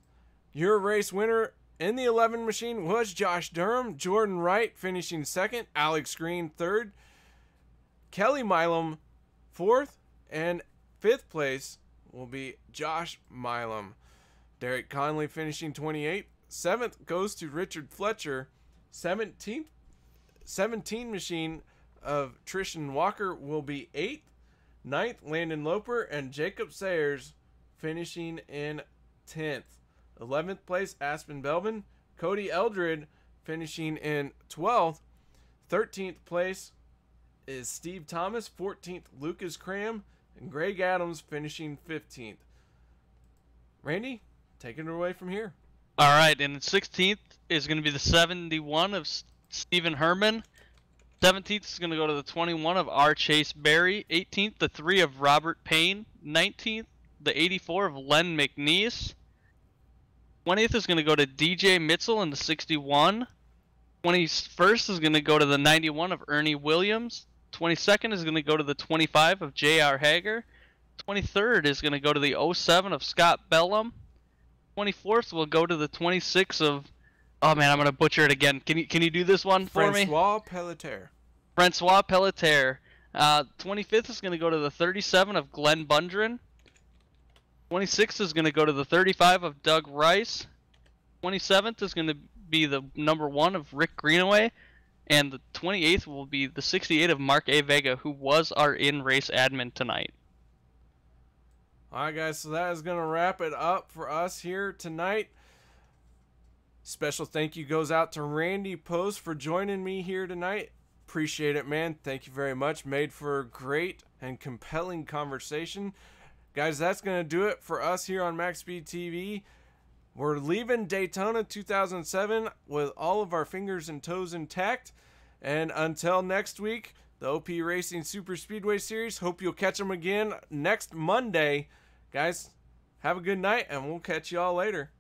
Your race winner in the 11 machine was Josh Durham. Jordan Wright finishing 2nd, Alex Green 3rd, Kelly Milam 4th, and 5th place will be Josh Milam. Derek Conley finishing 28th. 7th goes to Richard Fletcher. 17 machine of Trishan Walker will be 8th. 9th, Landon Loper and Jacob Sayers finishing in 10th. 11th place, Aspen Belvin. Cody Eldred finishing in 12th. 13th place is Steve Thomas. 14th, Lucas Cram. And Greg Adams finishing 15th. Randy, take it away from here. All right, and 16th is going to be the 71 of Stephen Herman. 17th is going to go to the 21 of R. Chase Berry. 18th, the 3 of Robert Payne. 19th, the 84 of Len McNeese. 20th is going to go to DJ Mitchell in the 61. 21st is going to go to the 91 of Ernie Williams. 22nd is going to go to the 25 of J.R. Hager. 23rd is going to go to the 07 of Scott Bellum. 24th will go to the 26 of... Oh, man, I'm going to butcher it again. Can you do this one for me? Francois Pelletier. Francois Pelletier. 25th is going to go to the 37 of Glenn Bundren. 26th is going to go to the 35 of Doug Rice. 27th is going to be the number 1 of Rick Greenaway. And the 28th will be the 68 of Mark A. Vega, who was our in-race admin tonight. Alright, guys, so that is going to wrap it up for us here tonight. Special thank you goes out to Randy Post for joining me here tonight. Appreciate it, man. Thank you very much. Made for a great and compelling conversation. Guys, that's going to do it for us here on Maxspeedtv. We're leaving Daytona 2007 with all of our fingers and toes intact. And until next week, the OP Racing Superspeedway Series. Hope you'll catch them again next Monday. Guys, have a good night, and we'll catch you all later.